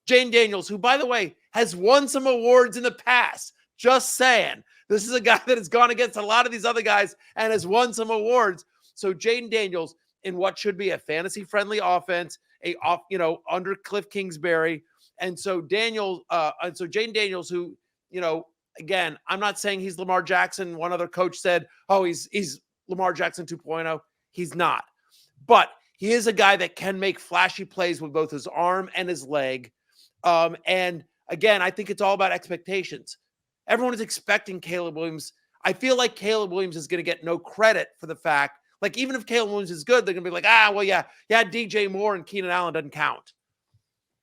Jayden Daniels, who, by the way, has won some awards in the past. Just saying. This is a guy that has gone against a lot of these other guys and has won some awards. So Jayden Daniels, in what should be a fantasy-friendly offense, under Cliff Kingsbury. And so Jayden Daniels, who, again, I'm not saying he's Lamar Jackson. One other coach said, oh, he's Lamar Jackson 2.0. He's not. But he is a guy that can make flashy plays with both his arm and his leg. And again, I think it's all about expectations. Everyone is expecting Caleb Williams. I feel like Caleb Williams is going to get no credit for the fact, like, even if Caleb Williams is good, they're going to be like, DJ Moore and Keenan Allen doesn't count.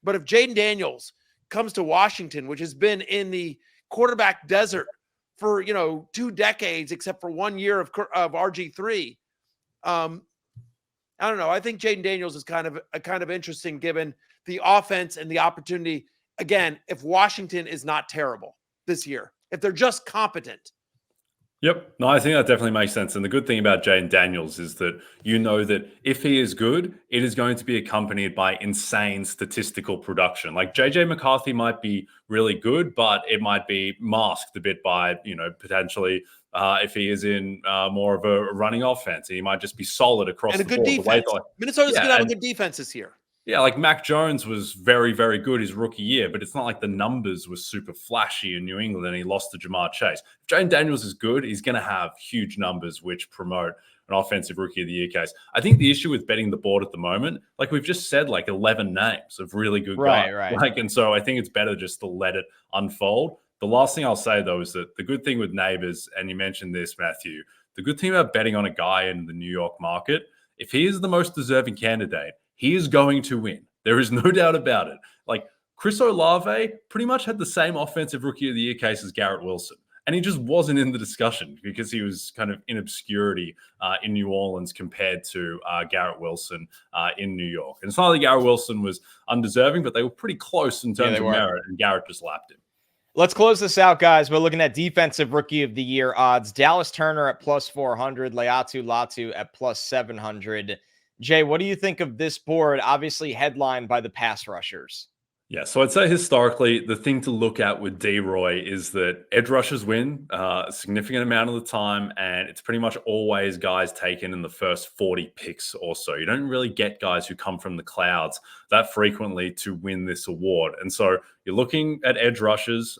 But if Jayden Daniels comes to Washington, which has been in the quarterback desert for, 2 decades, except for 1 year of RG3, I don't know. I think Jayden Daniels is kind of interesting given the offense and the opportunity. Again, if Washington is not terrible this year, if they're just competent. Yep. No, I think that definitely makes sense. And the good thing about Jayden Daniels is that that if he is good, it is going to be accompanied by insane statistical production. Like JJ McCarthy might be really good, but it might be masked a bit by, potentially if he is in more of a running offense. He might just be solid across the board. And a good defense. Minnesota's going to have a good defense this year. Yeah, like Mac Jones was very, very good his rookie year, but it's not like the numbers were super flashy in New England and he lost to Jamar Chase. If Jayden Daniels is good, he's going to have huge numbers which promote an offensive rookie of the year case. I think the issue with betting the board at the moment, like we've just said, like 11 names of really good guys. Right. And so I think it's better just to let it unfold. The last thing I'll say, though, is that the good thing with Nabers, and you mentioned this, Matthew, the good thing about betting on a guy in the New York market, if he is the most deserving candidate, he is going to win. There is no doubt about it. Like Chris Olave pretty much had the same offensive rookie of the year case as Garrett Wilson. And he just wasn't in the discussion because he was kind of in obscurity in New Orleans compared to Garrett Wilson in New York. And it's not like Garrett Wilson was undeserving, but they were pretty close in terms of merit, and Garrett just lapped him. Let's close this out, guys. We're looking at defensive rookie of the year odds. Dallas Turner at plus 400, Latu at plus 700. Jay, what do you think of this board, obviously headlined by the pass rushers? Yeah, so I'd say historically, the thing to look at with D-Roy is that edge rushers win a significant amount of the time, and it's pretty much always guys taken in the first 40 picks or so. You don't really get guys who come from the clouds that frequently to win this award. And so you're looking at edge rushers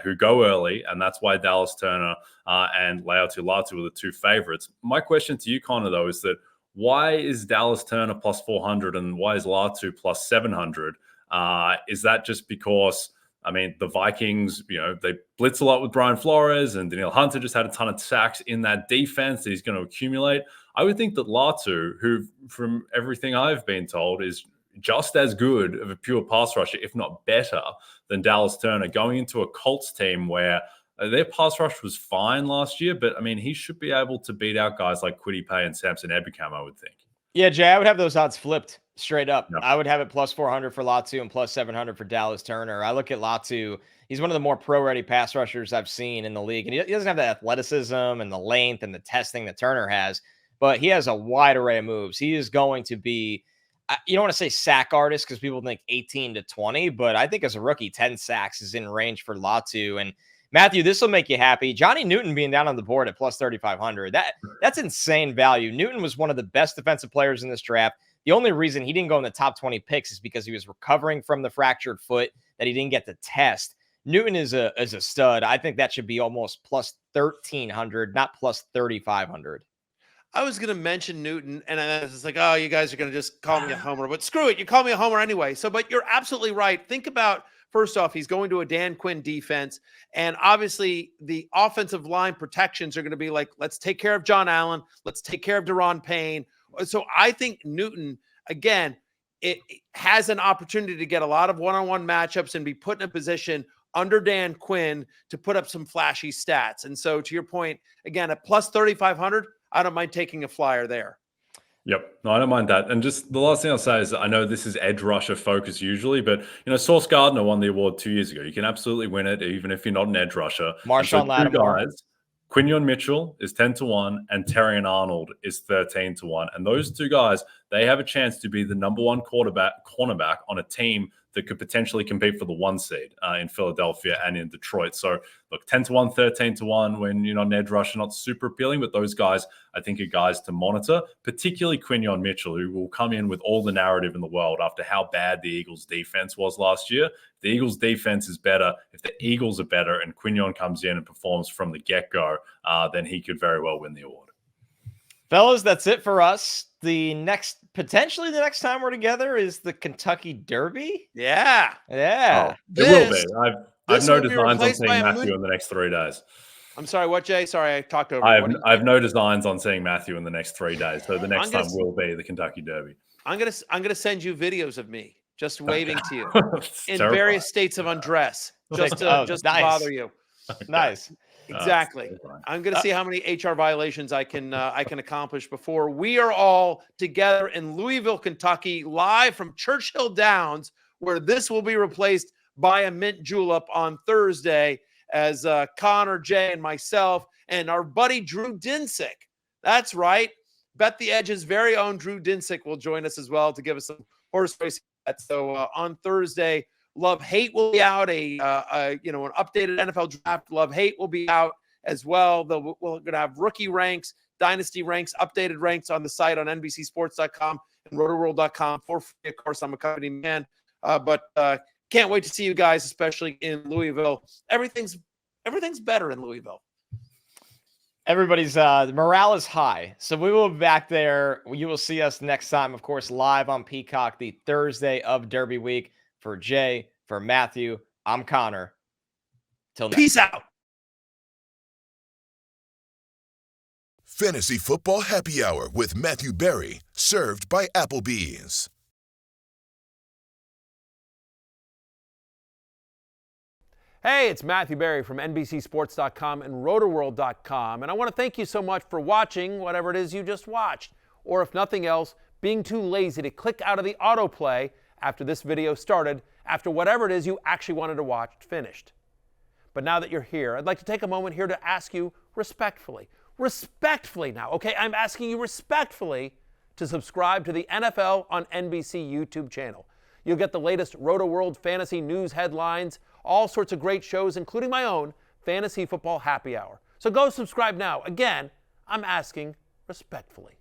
who go early, and that's why Dallas Turner and Latu are the two favorites. My question to you, Connor, though, is that why is Dallas Turner plus 400 and why is Latu plus 700? Is that just because, the Vikings, they blitz a lot with Brian Flores and Danielle Hunter just had a ton of sacks in that defense that he's going to accumulate? I would think that Latu, who from everything I've been told is just as good of a pure pass rusher, if not better than Dallas Turner, going into a Colts team where their pass rush was fine last year, but he should be able to beat out guys like Kwity Paye and Samson Ebukam, I would think. Yeah, Jay, I would have those odds flipped straight up. Yep. I would have it plus 400 for Latu and plus 700 for Dallas Turner. I look at Latu. He's one of the more pro-ready pass rushers I've seen in the league. And he doesn't have the athleticism and the length and the testing that Turner has, but he has a wide array of moves. He is going to be, you don't want to say sack artist because people think 18 to 20, but I think as a rookie, 10 sacks is in range for Latu. And Matthew, this will make you happy. Johnny Newton being down on the board at plus 3,500. That's insane value. Newton was one of the best defensive players in this draft. The only reason he didn't go in the top 20 picks is because he was recovering from the fractured foot that he didn't get to test. Newton is a stud. I think that should be almost plus 1,300, not plus 3,500. I was going to mention Newton, and then it's like, oh, you guys are going to just call me a homer. But screw it, you call me a homer anyway. But you're absolutely right. Think about, first off, he's going to a Dan Quinn defense, and obviously the offensive line protections are going to be like, let's take care of John Allen, let's take care of Daron Payne. So I think Newton, again, it has an opportunity to get a lot of one-on-one matchups and be put in a position under Dan Quinn to put up some flashy stats. And so to your point, again, at plus 3,500, I don't mind taking a flyer there. Yep. No, I don't mind that. And just the last thing I'll say is I know this is edge rusher focus usually, but Sauce Gardner won the award 2 years ago. You can absolutely win it even if you're not an edge rusher. Marshawn Lattimore. Quinyon Mitchell is 10-1 and Terrion Arnold is 13-1. And those two guys, they have a chance to be the number one cornerback on a team that could potentially compete for the 1 seed in Philadelphia and in Detroit. So look, 10-1, 13-1 when you're not an edge rusher, not super appealing, but those guys I think are guys to monitor, particularly Quinyon Mitchell, who will come in with all the narrative in the world after how bad the Eagles defense was last year. If the Eagles defense is better, if the Eagles are better and Quinyon comes in and performs from the get-go, then he could very well win the award. Fellas, that's it for us. Potentially the next time we're together is the Kentucky Derby. Yeah. Yeah. It will be. I've no designs on seeing Matthew in the next 3 days. I'm sorry, what, Jay? Sorry, I talked over you. I have no designs on seeing Matthew in the next 3 days. So the next time will be the Kentucky Derby. I'm gonna send you videos of me just waving to you in various states of undress, just to bother you. Okay. Nice. Exactly. I'm going to see how many HR violations I can accomplish before we are all together in Louisville, Kentucky, live from Churchill Downs, where this will be replaced by a mint julep on Thursday as Connor, Jay, and myself and our buddy Drew Dinsick. That's right. Bet the Edge's very own Drew Dinsick will join us as well to give us some horse racing bets. So on Thursday, Love Hate will be out. An updated NFL draft. Love Hate will be out as well. We're going to have rookie ranks, dynasty ranks, updated ranks on the site on NBCSports.com and rotoworld.com for free. Of course, I'm a company man, but can't wait to see you guys, especially in Louisville. Everything's better in Louisville. Everybody's morale is high, so we will be back there. You will see us next time, of course, live on Peacock the Thursday of Derby week. For Jay, for Matthew, I'm Connor. Till next. Peace out. Fantasy Football Happy Hour with Matthew Berry, served by Applebee's. Hey, it's Matthew Berry from NBCSports.com and rotoworld.com, and I want to thank you so much for watching whatever it is you just watched, or if nothing else, being too lazy to click out of the autoplay after this video started, after whatever it is you actually wanted to watch finished. But now that you're here, I'd like to take a moment here to ask you respectfully now, okay? I'm asking you respectfully to subscribe to the NFL on NBC YouTube channel. You'll get the latest Roto World fantasy news headlines, all sorts of great shows, including my own Fantasy Football Happy Hour. So go subscribe now. Again, I'm asking respectfully.